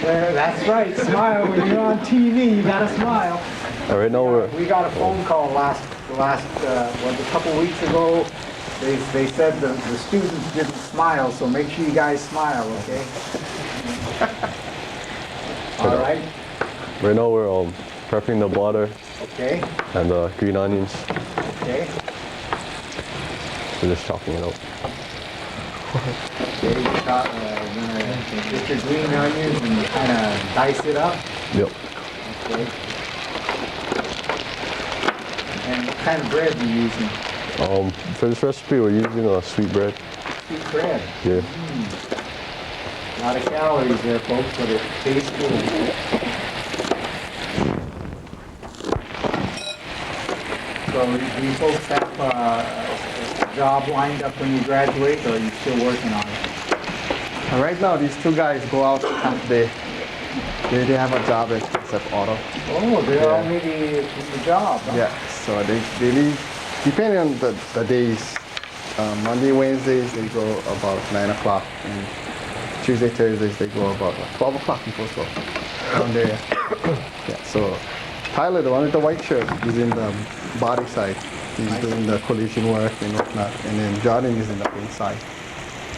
There, that's right. Smile when you're on TV. You gotta smile. right now We got a phone call a couple weeks ago. They said the students didn't smile, so make sure you guys smile, okay? All right. right now we're prepping the butter Okay. and the green onions. Okay. We're just chopping it up. Okay. You're gonna get your green onions and kind of dice it up. Yep. Okay. And what kind of bread are you using? For this recipe, we're using a sweet bread. Sweet bread. Yeah. A lot of calories there, folks, but it tastes good. So do you folks have a job lined up when you graduate, or are you still working on it? Right now, these two guys go out and they have a job at SF Auto. Oh, they're already in the job. Huh? Yeah, so they leave, depending on the days. Monday, Wednesdays, they go about 9 o'clock. And Tuesday, Thursdays, they go about 12 o'clock before so. Down there. Yeah, so Tyler, the one with the white shirt, is in the body side. He's doing the collision work and whatnot. And then Jorden is in the paint side.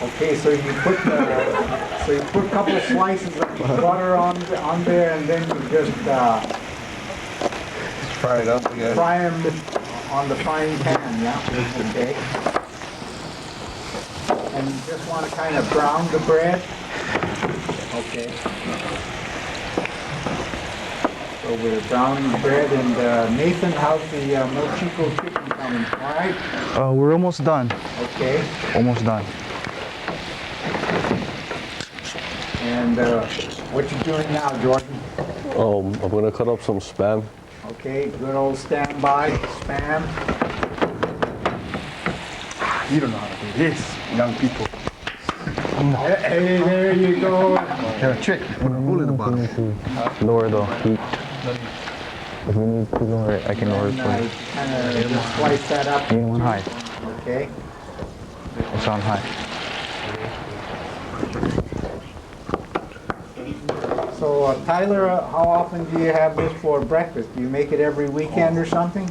Okay, so you put a couple of slices of butter on there, and then you just Fry it up again. fry them on the frying pan, yeah? Okay. And you just want to kind of brown the bread. Okay. So we're browning the bread, and Nathan, how's the Mochiko chicken coming? All right? We're almost done. Okay. Almost done. And what you doing now, Jorden? I'm gonna cut up some Spam. Okay, good old standby spam. You don't know how to do this, young people. Hey, there you go. Have a trick. Put a hole in the bottom. Lower the heat. If we need to lower it, I can lower it for you. Kind of just slice that up. You want high? Okay. It's on high. So Tyler, how often do you have this for breakfast? Do you make it every weekend or something?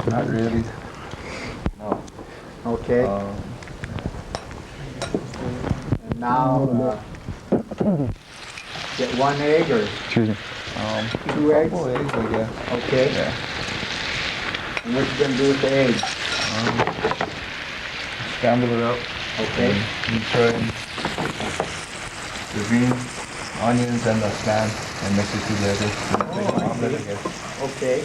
Not really. Okay. And now, get one egg or Excuse me. 2 eggs? Couple eggs, I guess. Okay. Yeah. And what you gonna do with the eggs? Scramble it up. Okay. You throw in the green onions and the spam and mix it together. Okay.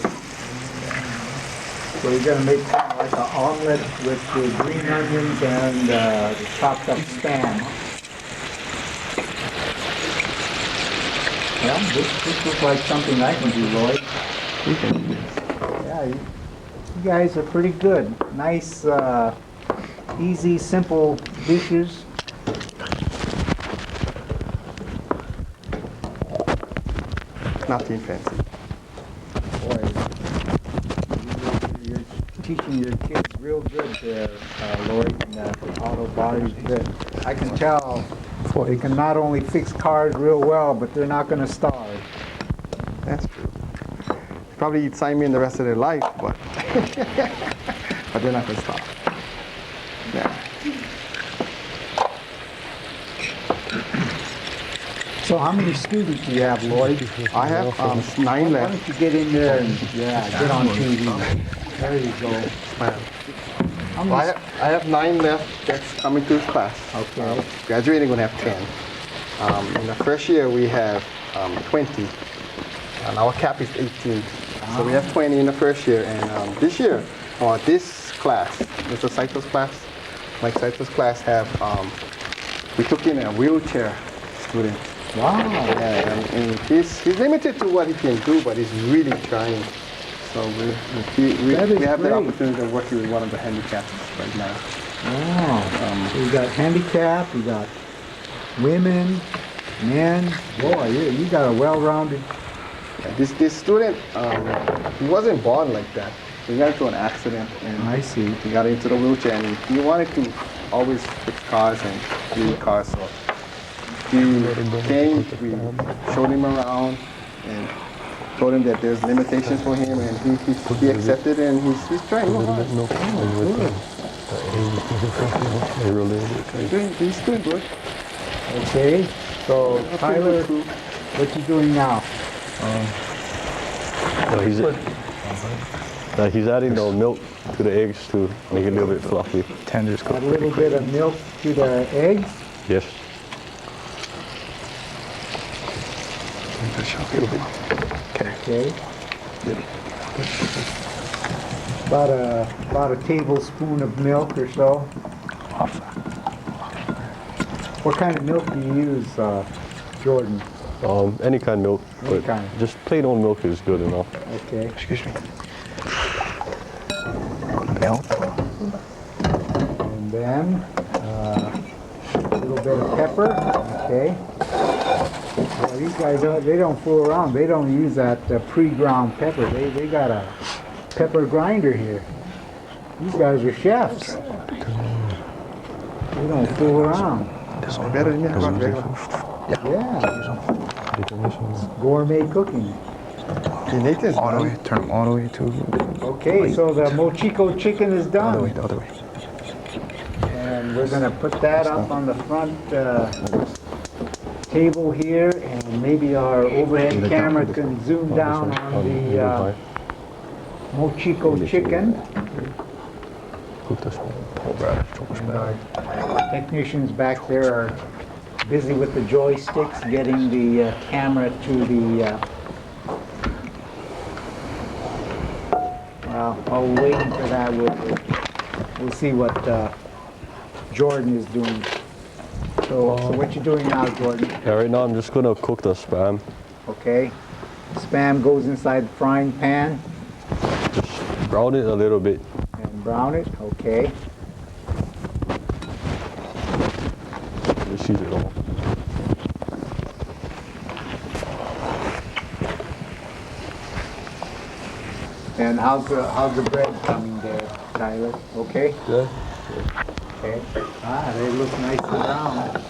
So you're gonna make kind of like an omelet with the green onions and the chopped up spam. Well, this looks like something I can do, Lloyd. Yeah, you guys are pretty good. Nice, easy, simple dishes. Nothing fancy. Boy, you're teaching your kids real good there, Lloyd, and auto body's good. I can tell they can not only fix cars real well, but they're not going to starve. That's true. Probably eat Saimen the rest of their life, but but they're not gonna stop. Yeah. So how many students do you have, Lloyd? I have 9 Why left. don't you get in there and get on TV? There you go. How Well, many? I have 9 left that's coming to this class. Okay. Graduating, gonna have 10. In the first year, we have 20. And our cap is 18. So we have 20 in the first year. And this year, this class, it's a cycles class, my Cyprus class have, we took in a wheelchair student. Wow. Yeah, and he's limited to what he can do, but he's really trying. So we That is have the great. opportunity of working with one of the handicapped right now. Wow. So you got handicap, you got women, men. Boy, you got a well-rounded. Yeah, this student, he wasn't born like that. He got into an accident and I see. he got into the wheelchair and he wanted to always fix cars and clean cars. So he came, we showed him around and told him that there's limitations for him and he accepted and he's trying real hard. He's doing good. Okay. So Tyler, what you doing now? He's adding the milk to the eggs to make it a little bit fluffy. Tenders A cooked. little bit of milk to the eggs. Yes. Okay. About a tablespoon of milk or so. What kind of milk do you use, Jorden? Any kind of milk, Any but kind. just plain old milk is good enough. Okay. Excuse me. Milk. And then a little bit of pepper. Okay. Well, these guys they don't fool around. They don't use that pre-ground pepper. They got a pepper grinder here. These guys are chefs. They don't fool around. Better than me. Yeah. Gourmet cooking. Nathan's All the done. way. Turn them all the way to Okay, so the Mochiko chicken is the other way. done. The other way. And we're gonna put that up on the front table here, and maybe our overhead camera can zoom down on the Mochiko chicken. And our technicians back there are busy with the joysticks, getting the camera to the. Well, while we're waiting for that, we'll see what Jorden is doing. So what you doing now, Jorden? Yeah, right now I'm just gonna cook the spam. Okay. Spam goes inside the frying pan Just brown it a little bit. and brown it. Okay. Just use it all. And how's the bread coming there, Tyler? Okay. Good. Okay. Ah, they look nice and brown.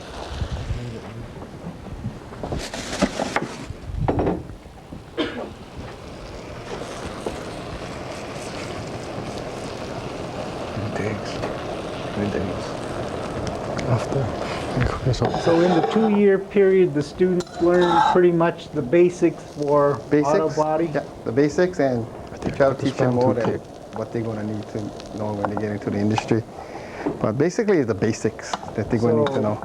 So in the 2-year period, the students learn pretty much the basics for auto Basics. body. Yeah, the basics, and we try to teach them more than what they're gonna need to know when they get into the industry. But basically, it's the basics that they're gonna need to know.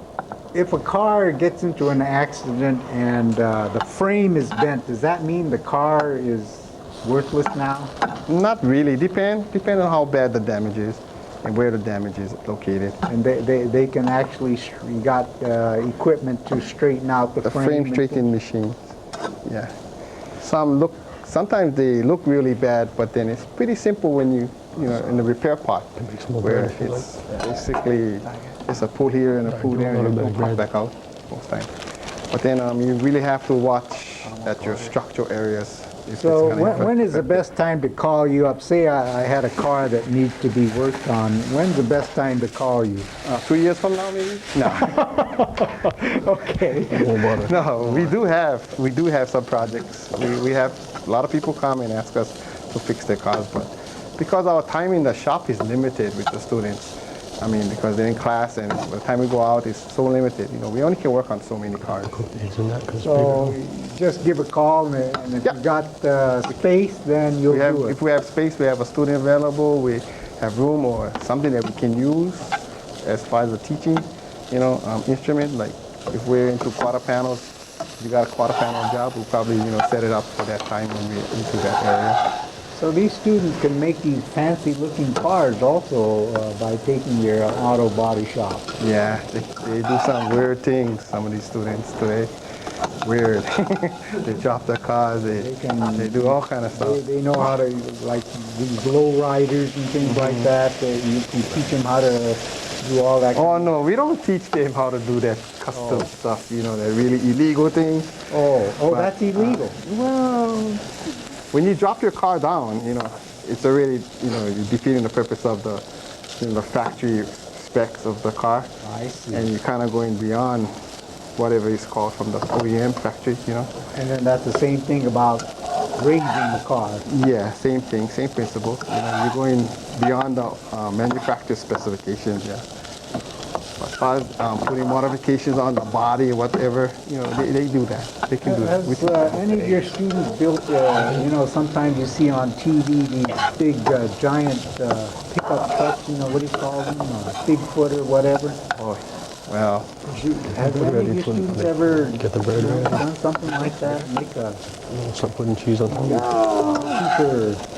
If a car gets into an accident and the frame is bent, does that mean the car is worthless now? Not really. Depend on how bad the damage is and where the damage is located. And they can actually, you got equipment to straighten out the The frame. frame and straightening machines. Yeah. Sometimes they look really bad, but then it's pretty simple when you know, in the repair part, where it's basically it's a pull here and a pull there, and it pop back out most times. But then you really have to watch at your structural areas. If So it's gonna when is the best time to call you up? Say I had a car that needs to be worked on. When's the best time to call you? 2 years from now, maybe? No. Okay. No, we do have some projects. We have a lot of people come and ask us to fix their cars, but because our time in the shop is limited with the students, I mean, because they're in class and by the time we go out, it's so limited. You know, we only can work on so many cars. So just give a call, and if you got space, then you'll do it. If we have space, we have a student available, we have room or something that we can use as far as the teaching, you know, instrument. Like if we're into quarter panels, if you got a quarter panel job, we'll probably, you know, set it up for that time when we're into that area. So these students can make these fancy looking cars also by taking your auto body shop. Yeah, they do some weird things, some of these students today. Weird. They drop their cars, they do all kind of stuff. They know how to, like these low riders and things like that. You can teach them how to do all that. Oh no, we don't teach them how to do that custom stuff, you know, that really illegal things. But, that's illegal. Well, when you drop your car down, you know, it's already, you know, you're defeating the purpose of the, you know, the factory specs of the car. I see. And you're kind of going beyond whatever it's called from the OEM factory, you know. And then that's the same thing about raising the car. Yeah, same thing, same principle. You know, you're going beyond the manufacturer specifications, yeah. As far as putting modifications on the body or whatever, you know, they do that. They can do that. Has any of your students built, you know, sometimes you see on TV these big, giant pickup trucks, you know, what do you call them? Bigfoot or whatever? Oh, well, Have any of your students ever Get the bread ready. done something like that? Make a Start putting cheese on top. super.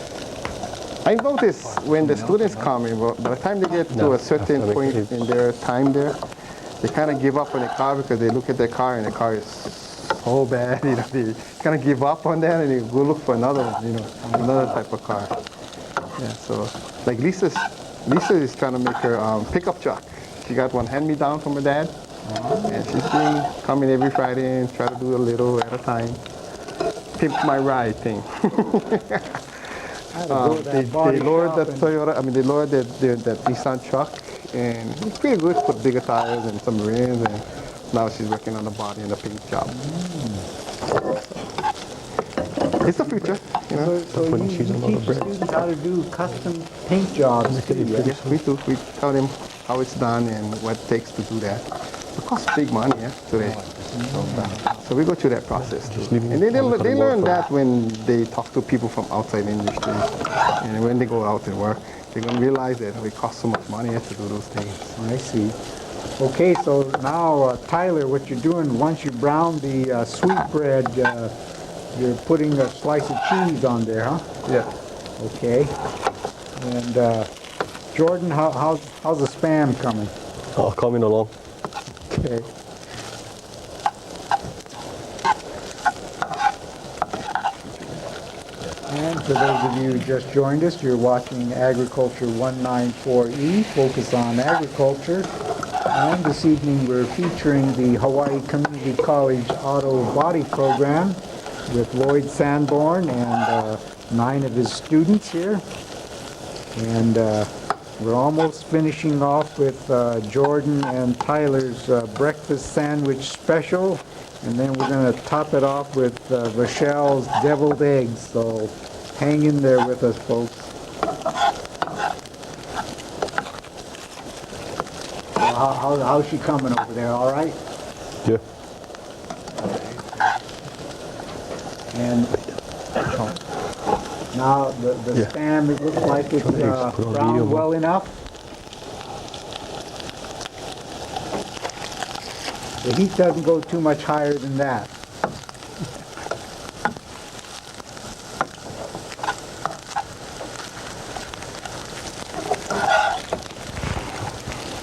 I notice when the students come in, by the time they get to a certain point in their time there, they kind of give up on the car because they look at their car and the car is so bad, you know, they kind of give up on that and they go look for another one, you know, another type of car. Yeah, so like Lisa is trying to make her pickup truck. She got one hand-me-down from her dad, and she's been coming every Friday and try to do a little at a time. Pimp my ride thing. They lowered that Toyota, they lowered that Nissan truck, and it's pretty good, put bigger tires and some rims, and now she's working on the body and the paint job. It's the future, you know. So you teach students how to do custom paint jobs too, yeah? Yes, we do. We tell them how it's done and what it takes to do that. It costs big money, yeah, today. So we go through that process too. And they learn that when they talk to people from outside the industry. And when they go out and work, they're going to realize that it costs so much money to do those things. I see. Okay, so now, Tyler, what you're doing, once you brown the sweetbread, you're putting a slice of cheese on there, huh? Yeah. Okay. And Jorden, how's the Spam coming? Oh, coming along. Okay. And for those of you who just joined us, you're watching Agriculture 194E, Focus on Agriculture. And this evening we're featuring the Hawaii Community College Auto Body Program with Lloyd Sanborn and 9 of his students here. And we're almost finishing off with Jorden and Tyler's breakfast sandwich special. And then we're going to top it off with Vashael's deviled eggs. So hang in there with us, folks. How's she coming over there? All right? Yeah. And now the Spam, it looks like it's browned well enough. The heat doesn't go too much higher than that.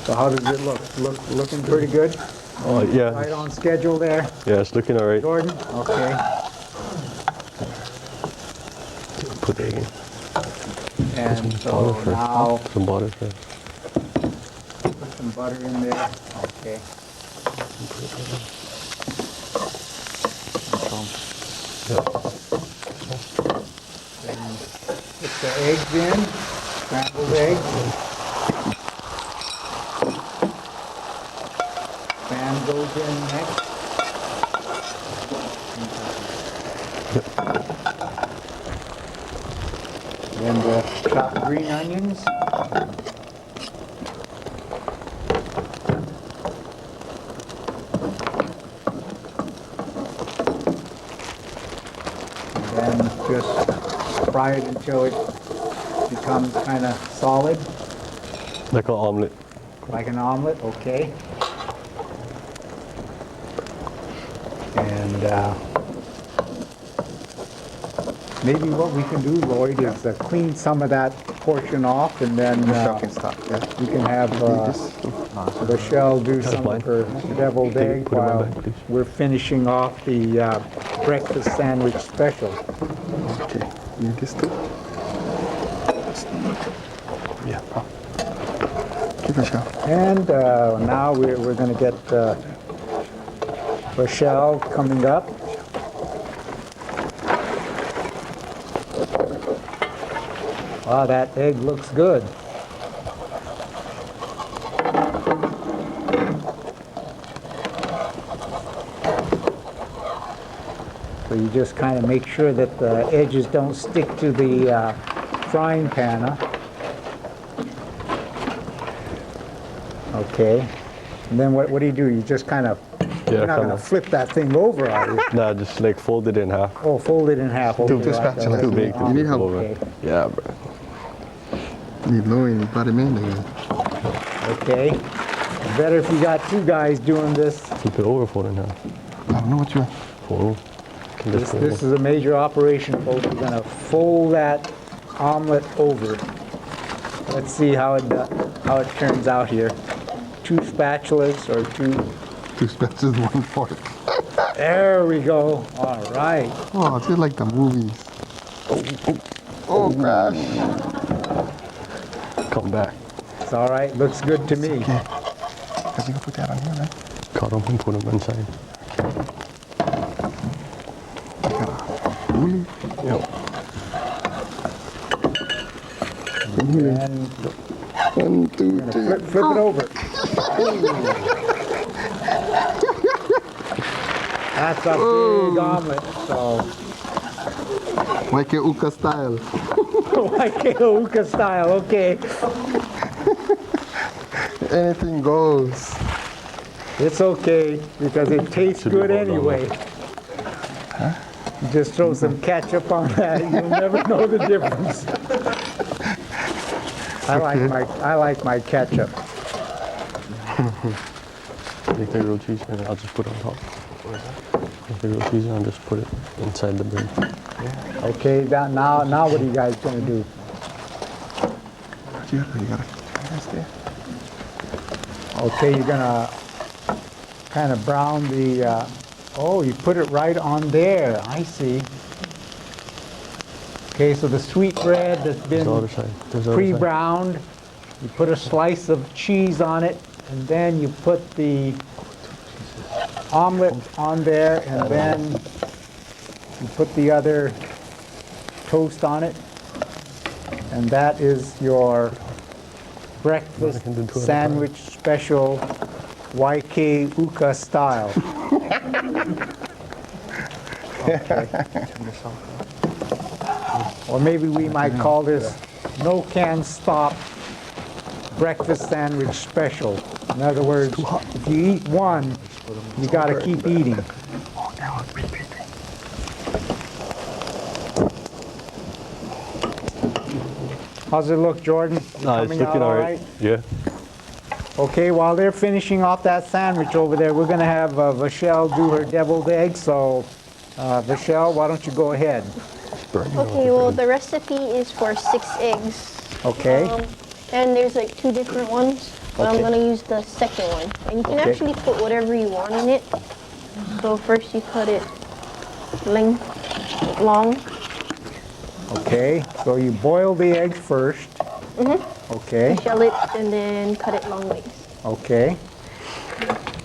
So how does it look? Looking pretty good? Oh, yeah. Right on schedule there? Yeah, it's looking all right. Jorden? Okay. Put the egg in. And so now Some butter first. put some butter in there. Okay. And put the eggs in, scrambled eggs. Spam goes in next. Then the chopped green onions. And then just fry it until it becomes kind of solid, Like an omelet. like an omelet, okay. And Maybe what we can do, Lloyd, is clean some of that portion off, and then Michelle can stop. Yeah. you can have Vashael do some of her deviled egg put it in my while bag, please. we're finishing off the breakfast sandwich special. Okay. You need this too? Yeah. Give Michelle. And now we're going to get Vashael coming up. Wow, that egg looks good. So you just kind of make sure that the edges don't stick to the frying pan, huh? Okay. And then what do? You just kind of, you're not going to flip that thing over, are you? Nah, just like fold it in half. Oh, fold it in half. Okay, Two like that. spatulas. Too big to You need flip help? over. Okay. Yeah, bro. Need Lowen, you got him in again. Okay. Better if you got two guys doing this. Flip it over, fold it in half. I don't know what you Fold. Can just fold. This is a major operation, folks. We're going to fold that omelet over. Let's see how it turns out here. 2 spatulas or 2. 2 spatulas, 1 fork. There we go. All right. Oh, it's just like the movies. Oh, crash. Come back. It's all right. Looks good to me. Okay. Because you can put that on here, right? Cut them and put them inside. Really? Yep. And 1, 2, 3. flip it over. That's a big omelet. So, Like your Uka style. like Keoka style. Okay. Anything goes. It's okay because it tastes good well done. anyway. You just throw some ketchup on that, you'll never know the difference. I like my ketchup. Take the grilled cheese and I'll just put it on top. Take the grilled cheese and I'll just put it inside the bread. Okay, now what are you guys gonna do? You gotta stay. Okay, you're gonna kind of brown the. Oh, you put it right on there. I see. Okay, so the sweet bread that's There's the other been side. There's the other side. pre-browned, you put a slice of cheese on it, and then you put the omelet on there, and then you put the other toast on it, and that is your breakfast I can do 2 at a time. sandwich special YK Uka style. Okay. Or maybe we might call this no can stop breakfast sandwich special. In other words, if you eat one, you got to keep eating. How's it look, Jorden? Nah, it's Coming out looking all alright. Yeah. Okay, while they're finishing off that sandwich over there, we're going to have Vashael do her deviled egg. So, Vashael, why don't you go ahead? Okay, well, the recipe is for 6 eggs. Okay. And there's like 2 different ones, but I'm Okay. gonna use the second one. And you can Okay. actually put whatever you want in it. So first you cut it long. Okay, so you boil the egg first. Okay, Shell it and then cut it long ways. okay,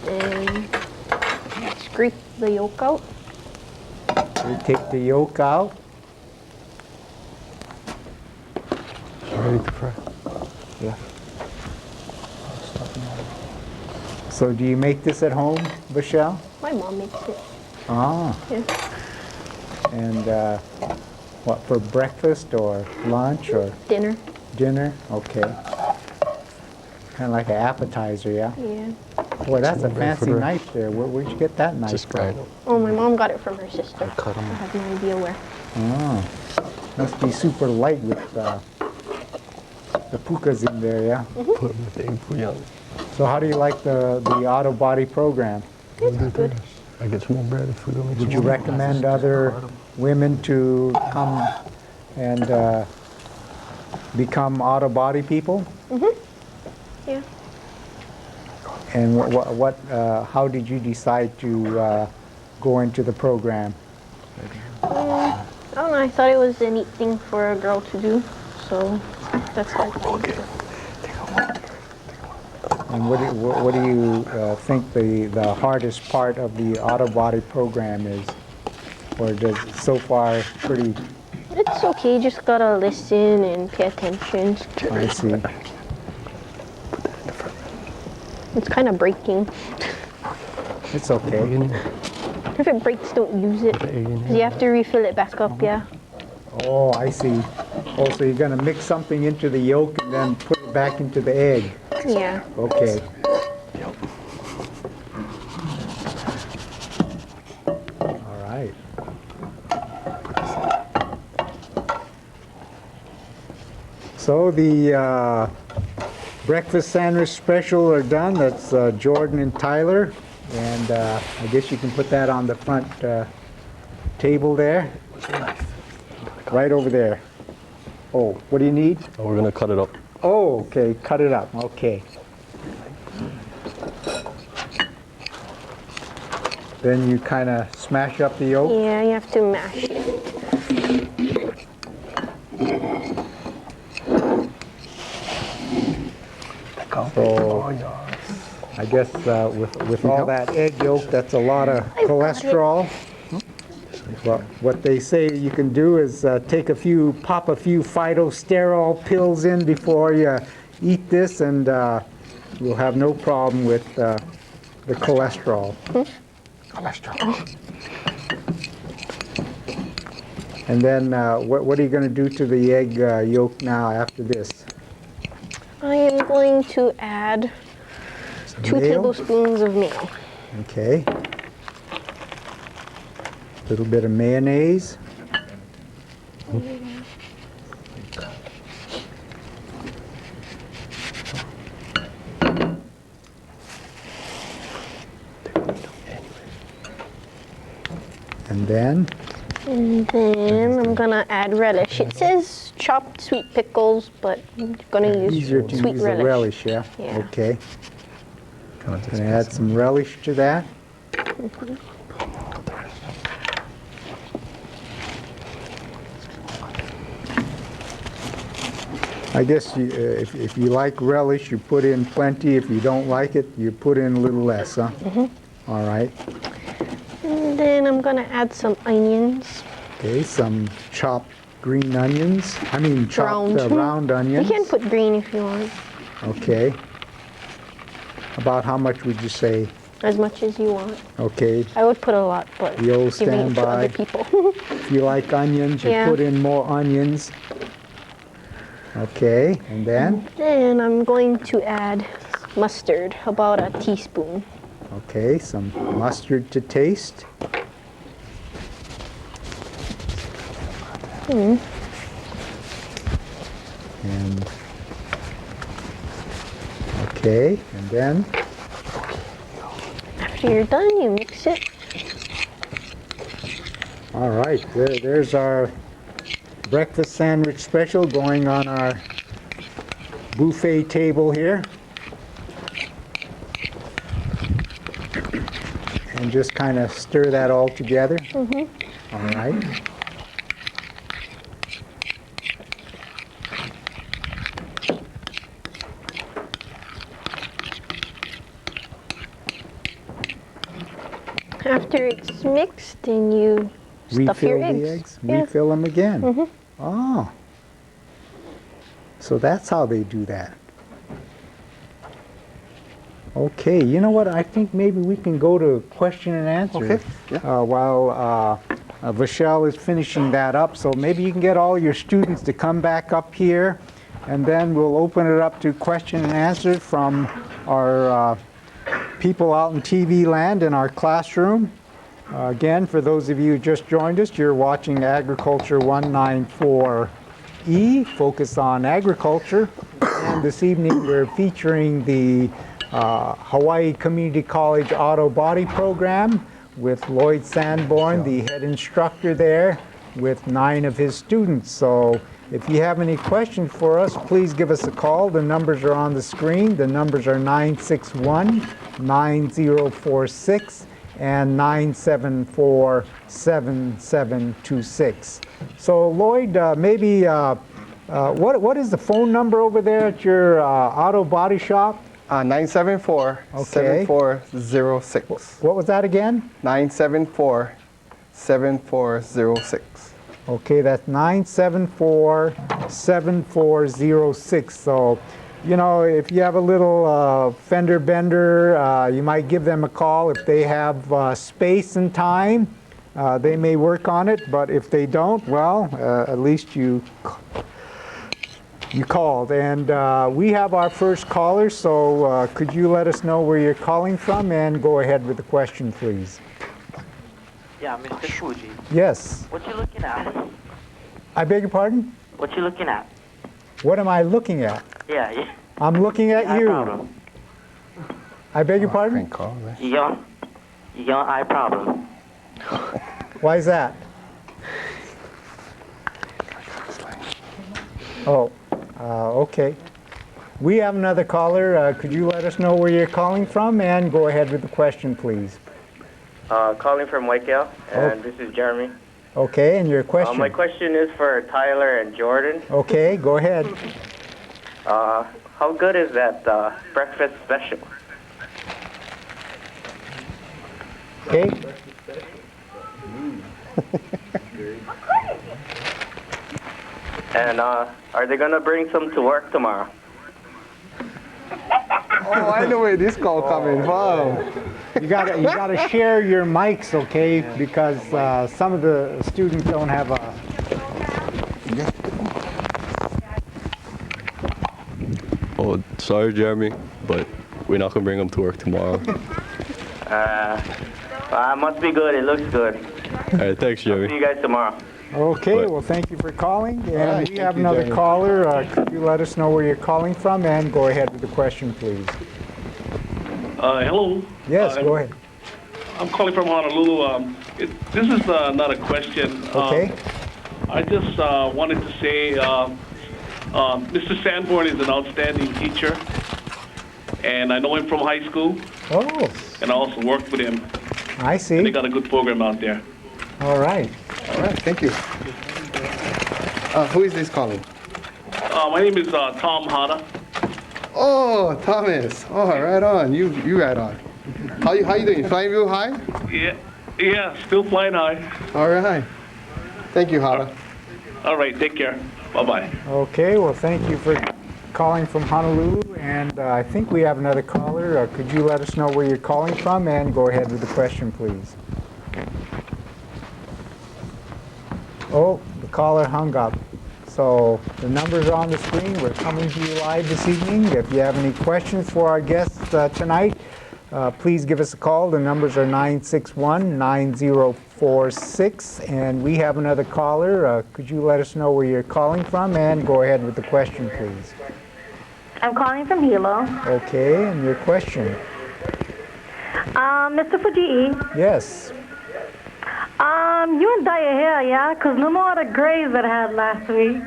Then scrape the yolk out. you take the yolk out. Ready to fry. Yeah. So do you make this at home, Vashael? My mom makes it. Ah, Yeah. and what, for breakfast or lunch or Dinner. dinner? Okay. Kind of like an appetizer, yeah? Yeah. Boy, that's a Small bread for fancy the- knife there. Where'd you get that knife Just from? grind it. Oh, my mom got it from her sister. Cut them. I have no idea where. Oh, must be super light with the pukas in there, yeah? Put them with the egg foo young. So how do you like the auto body program? It's good. I get some more bread if we don't make Would some you more. recommend other women to come and become auto body people? Yeah. And how did you decide to go into the program? I don't know. I thought it was a neat thing for a girl to do, so that's how I did it. And what do you think the hardest part of the auto body program is? Or does it so far pretty? It's okay. You just gotta listen and pay attention. I see. It's kind of breaking. It's okay. If it breaks, don't use it. 'Cause you have to refill it back up, yeah. Oh, I see. Oh, so you're going to mix something into the yolk and then put it back into the egg. Yeah. Okay. All right. So the breakfast sandwich special are done. That's Jorden and Tyler. And I guess you can put that on the front table there. Right over there. Oh, what do you need? Oh, we're gonna cut it up. Oh, okay, cut it up, okay. Then you kind of smash up the yolk? Yeah, you have to mash it. So, I guess with all that egg yolk, that's a lot of cholesterol. Well, what they say you can do is pop a few phytosterol pills in before you eat this, and you'll have no problem with the cholesterol. Cholesterol. And then what are you going to do to the egg yolk now after this? I am going to add 2 tablespoons of mayo. Okay. A little bit of mayonnaise. And then I'm gonna add relish. It says chopped sweet pickles, but I'm gonna use easier to sweet use a relish, yeah? Yeah. Okay. Gonna add some relish to that. I guess if you like relish, you put in plenty. If you don't like it, you put in a little less, huh? All right. And then I'm gonna add some onions. Okay, some chopped green onions. I mean chopped Round. round You onions. can put green if you want, Okay. About how much would you say? as much as you want. Okay. I would put a lot, but The old giving it to standby. other people. If you like onions, you Yeah. put in more onions. Okay, and then? Then I'm going to add mustard, about a teaspoon. Okay, some mustard to taste. And okay, and then? After you're done, you mix it. All right, there's our breakfast sandwich special going on our buffet table here. And just kind of stir that all together. All right. After it's mixed, then you stuff your Refill eggs. the eggs? Yeah. Refill them again? Oh. So that's how they do that. Okay, you know what? I think maybe we can go to question and answer Okay, yeah. while Vashael is finishing that up. So maybe you can get all your students to come back up here, and then we'll open it up to question and answer from our people out in TV land in our classroom. Again, for those of you who just joined us, you're watching Agriculture 194E, focus on agriculture. And this evening we're featuring the Hawaii Community College Auto Body Program with Lloyd Sanborn, the head instructor there, with 9 of his students. So if you have any questions for us, please give us a call. The numbers are on the screen. The numbers are 961-9046 and 974-7726. So Lloyd, maybe what is the phone number over there at your auto body shop? 974-7406. What was that again? 974-7406. Okay, that's 974-7406. So, you know, if you have a little fender bender, you might give them a call. If they have space and time, they may work on it. But if they don't, well, at least you called. And we have our first caller, so could you let us know where you're calling from and go ahead with the question, please? Yeah, Mr. Fujii. Yes. What you looking at? I beg your pardon? What you looking at? What am I looking at? Yeah. I'm looking at Eye you. problem. I beg your pardon? You got eye problem. Why is that? Oh, okay. We have another caller. Could you let us know where you're calling from and go ahead with the question, please? Calling from Wakeo, and this is Jeremy. Okay, and your question? My question is for Tyler and Jorden. Okay, go ahead. How good is that breakfast special? Okay. And are they gonna bring some to work tomorrow? Oh, I know where this call coming from. You gotta share your mics, okay? Because some of the students don't have a. Oh, sorry, Jeremy, but we're not gonna bring them to work tomorrow. Must be good. It looks good. All right, thanks, Jeremy. See you guys tomorrow. Okay, But- well, thank you for calling. And right, we thank have you, another Jeremy. caller. Could you let us know where you're calling from and go ahead with the question, please? Hello. Yes, go ahead. I'm calling from Honolulu. This is not a question. Okay. I just wanted to say Mr. Sanborn is an outstanding teacher, and I know him from high school, Oh, and I also worked with him. I They see. got a good program out there. All right. All right, thank you. Who is this calling? My name is Tom Hada. Oh, Thomas. Oh, right on. You right on. How you doing? Flying real high? Yeah, still flying high. All right. Thank you, Hada. All right, take care. Bye-bye. Okay, well, thank you for calling from Honolulu. And I think we have another caller. Could you let us know where you're calling from and go ahead with the question, please? Oh, the caller hung up. So the numbers are on the screen. We're coming to you live this evening. If you have any questions for our guests tonight, please give us a call. The numbers are 961-9046. And we have another caller. Could you let us know where you're calling from and go ahead with the question, please? I'm calling from Hilo. Okay, and your question? Mr. Fujii, Yes. you didn't dye your hair, yeah? Because no more of the grays that I had last week.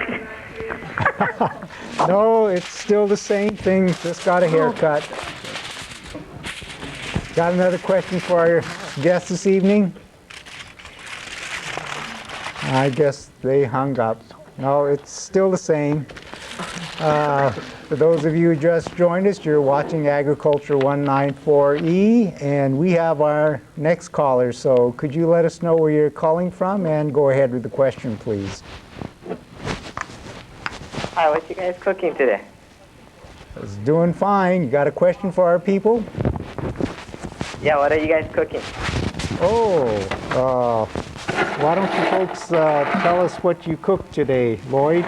No, it's still the same thing. Just got a haircut. Got another question for our guest this evening? I guess they hung up. No, it's still the same. For those of you who just joined us, you're watching Agriculture 194E, and we have our next caller. So could you let us know where you're calling from and go ahead with the question, please? Hi, what you guys cooking today? It's doing fine. You got a question for our people? Yeah, what are you guys cooking? Oh, why don't you folks tell us what you cooked today, Lloyd?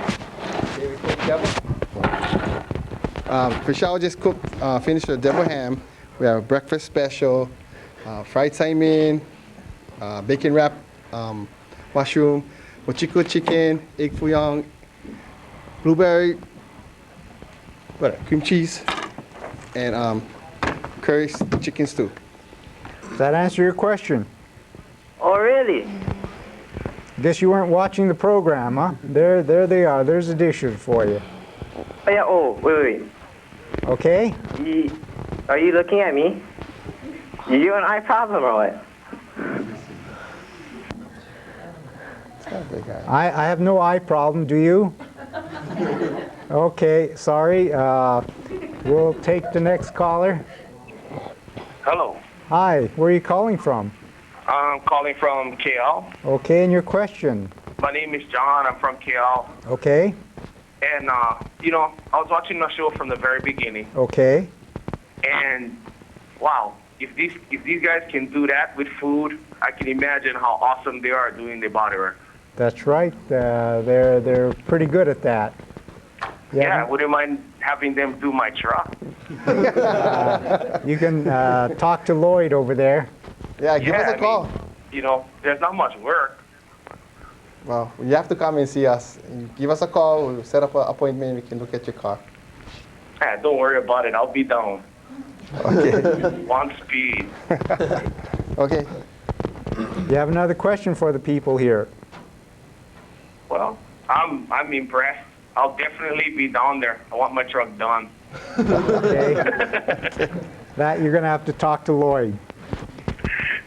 Vashael just cooked, finished a double ham. We have a breakfast special, fried Saimen, bacon wrap, mushroom, Mochiko chicken, egg fouillon, blueberry, cream cheese, and curry chicken stew. Does that answer your question? Oh, really? Guess you weren't watching the program, huh? There they are. There's the dishes for you. Oh, yeah. Oh, wait. Okay? Are you looking at me? You an eye problem or what? I have no eye problem, do you? Okay, sorry. We'll take the next caller. Hello. Hi, where are you calling from? I'm calling from KL. Okay, and your question? My name is John. I'm from KL. Okay, And, you know, I was watching the show from the very beginning. okay. And, wow, if these guys can do that with food, I can imagine how awesome they are doing the body work. That's right. They're pretty good at that. Yeah, would you mind having them do my truck? You can talk to Lloyd over there. Yeah, give us a call. You know, there's not much work. Well, you have to come and see us. You give us a call. We'll set up an appointment. We can look at your car. Don't worry about it. I'll be down. Okay. One speed. Okay. You have another question for the people here? Well, I'm impressed. I'll definitely be down there. I want my truck done. Okay. That you're going to have to talk to Lloyd.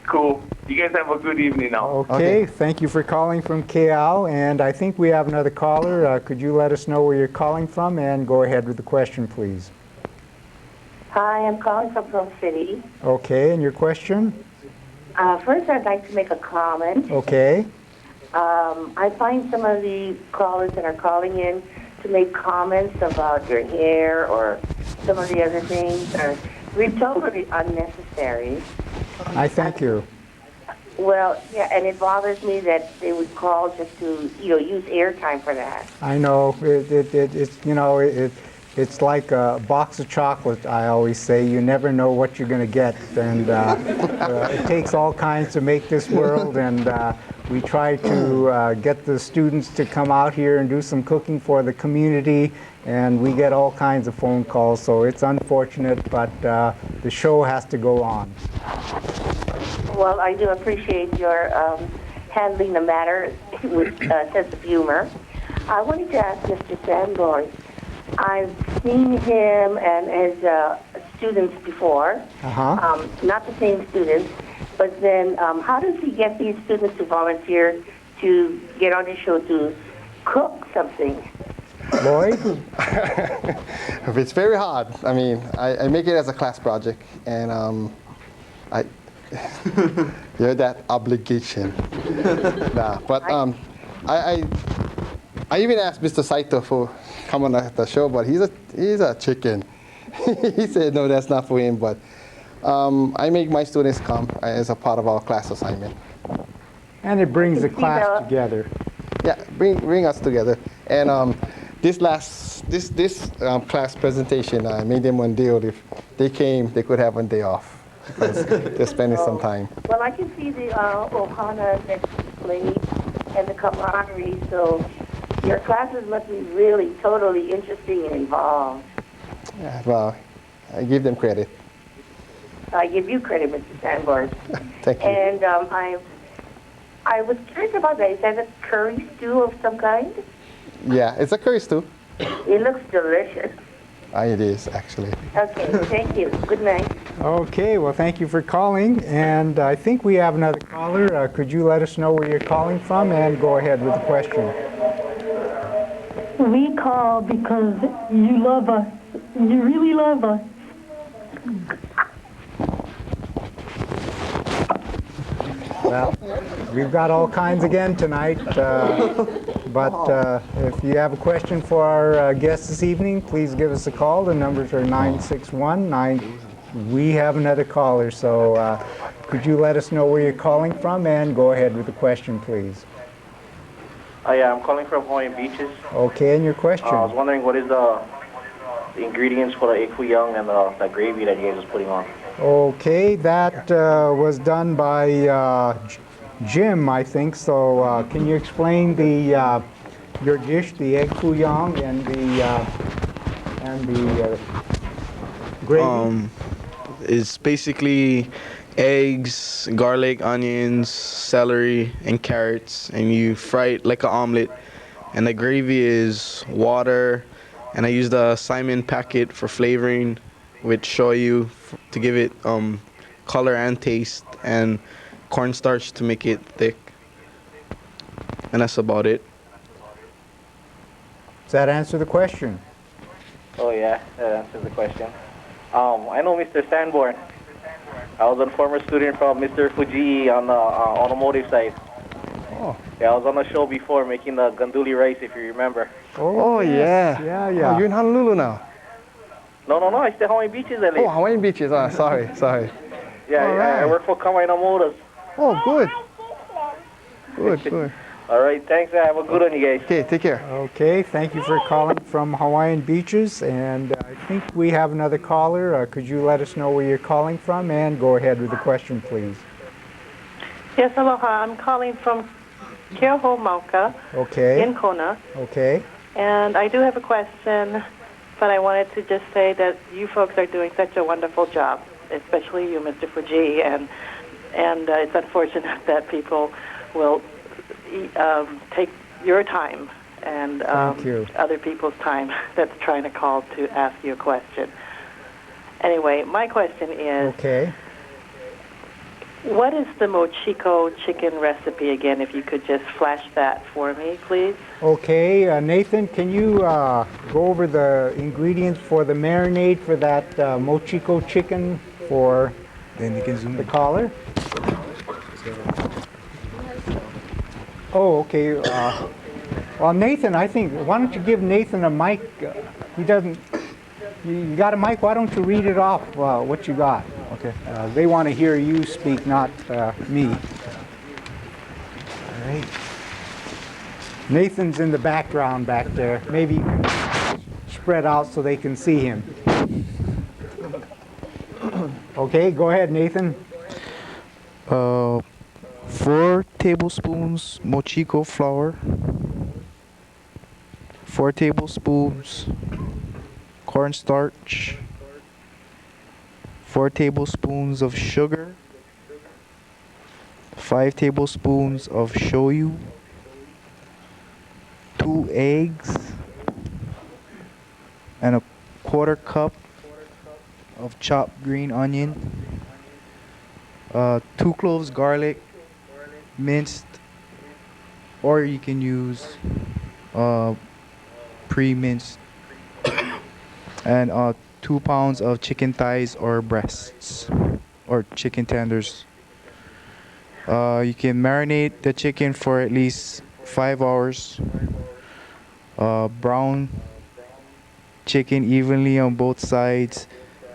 Cool. You guys have a good evening now. Okay, thank you for calling from KL, and I think we have another caller. Could you let us know where you're calling from and go ahead with the question, please? Hi, I'm calling from Pearl City. Okay, and your question? First, I'd like to make a comment. Okay. I find some of the callers that are calling in to make comments about your hair or some of the other things are totally unnecessary. I thank you. Well, yeah, and it bothers me that they would call just to, use airtime for that. I know it's like a box of chocolate. I always say you never know what you're going to get, and it takes all kinds to make this world. And we try to get the students to come out here and do some cooking for the community, and we get all kinds of phone calls. So it's unfortunate, but the show has to go on. Well, I do appreciate your handling the matter with sense of humor. I wanted to ask Mr. Sanborn. I've seen him and his students before. Not the same students, but then how does he get these students to volunteer to get on the show to cook something? Lloyd? It's very hard. I mean, I make it as a class project, and you're that obligation. Nah, but I even asked Mr. Saito for come on the show, but he's a chicken. He said no, that's not for him. But I make my students come as a part of our class assignment. And it brings the class together. Yeah, bring us together. And this class presentation, I made them one deal. If they came, they could have one day off. Because they're spending some time. Well, I can see the ohana that's displayed and the camaraderie, so your classes must be really totally interesting and involved. Yeah, well, I give them credit. I give you credit, Mr. Sanborn. Thank you. And I was curious about that. Is that a curry stew of some kind? Yeah, it's a curry stew. It looks delicious. It is, actually. Okay, thank you. Good night. Okay, well, thank you for calling. And I think we have another caller. Could you let us know where you're calling from and go ahead with the question? We call because you love us. You really love us. Well, we've got all kinds again tonight, but if you have a question for our guest this evening, please give us a call. The numbers are 961-9. We have another caller, so could you let us know where you're calling from and go ahead with the question, please? Yeah, I'm calling from Hawaiian Beaches. Okay, and your question? I was wondering what is the ingredients for the egg foo young and the gravy that you guys was putting on. Okay, that was done by Jim, I think. So can you explain your dish, the egg foo young and the gravy? It's basically eggs, garlic, onions, celery, and carrots, and you fry it like an omelet. And the gravy is water, and I use the Saimen packet for flavoring with shoyu to give it color and taste, and cornstarch to make it thick. And that's about it. Does that answer the question? Oh yeah, that answers the question. I know Mr. Sanborn. I was a former student from Mr. Fujii on the automotive side. Oh. Yeah, I was on the show before making the ganduli rice, if you remember. Oh, yes. Yeah. Oh, you're in Honolulu now? No, I stay Hawaiian Beaches, LA. Oh, Hawaiian Beaches. Oh, sorry. Yeah, All right. I work for Kawaii Motors. Oh, good. Good. All right, thanks. Have a good one, you guys. Okay, take care. Okay, thank you for calling from Hawaiian Beaches, and I think we have another caller. Could you let us know where you're calling from, and go ahead with the question, please. Yes, aloha. I'm calling from Keola Okay. in Kona, Okay. and I do have a question, but I wanted to just say that you folks are doing such a wonderful job, especially you, Mr. Fujii, and it's unfortunate that people will take your time and Thank you. other people's time that's trying to call to ask you a question. Anyway, my question is, Okay. what is the Mochiko chicken recipe again, if you could just flash that for me, please? Okay, Nathan, can you go over the ingredients for the marinade for that Mochiko chicken for the caller? Oh, okay. Well, Nathan, I think, why don't you give Nathan a mic? He doesn't, you got a mic? Why don't you read it off, what you got? Okay. They want to hear you speak, not me. All right. Nathan's in the background back there. Maybe you can spread out so they can see him. Okay, go ahead, Nathan. 4 tablespoons Mochiko flour, 4 tablespoons cornstarch, 4 tablespoons of sugar, 5 tablespoons of shoyu, 2 eggs, and a 1/4 cup of chopped green onion, 2 cloves garlic, minced, or you can use pre-minced, and 2 pounds of chicken thighs or breasts or chicken tenders. You can marinate the chicken for at least 5 hours. Brown chicken evenly on both sides.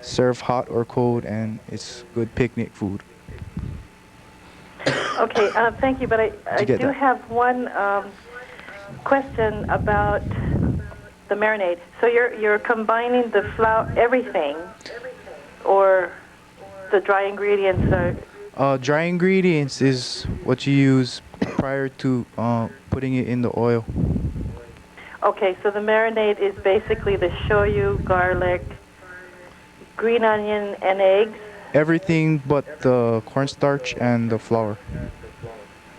Serve hot or cold, and it's good picnic food. Okay, thank you, but I do have one question about the marinade. So you're combining the flour, everything, or the dry ingredients are... Dry ingredients is what you use prior to putting it in the oil. Okay, so the marinade is basically the shoyu, garlic, green onion, and eggs? Everything but the cornstarch and the flour.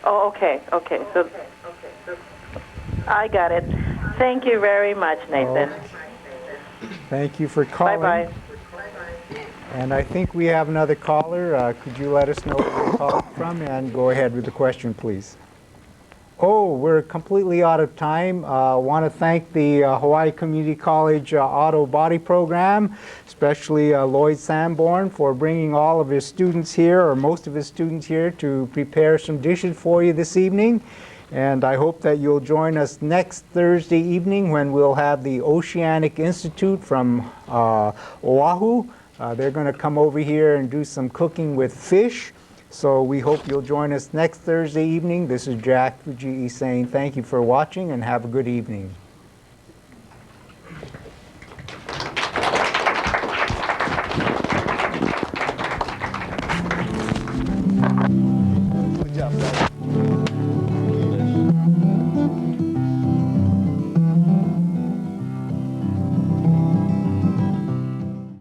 Oh, okay. So I got it. Thank you very much, Nathan. Thank you for calling. Bye-bye. And I think we have another caller. Could you let us know where you're calling from, and go ahead with the question, please. Oh, we're completely out of time. I want to thank the Hawaii Community College Auto Body Program, especially Lloyd Sanborn, for bringing all of his students here, or most of his students here, to prepare some dishes for you this evening. And I hope that you'll join us next Thursday evening when we'll have the Oceanic Institute from Oahu. They're going to come over here and do some cooking with fish. So we hope you'll join us next Thursday evening. This is Jack Fujii saying thank you for watching, and have a good evening.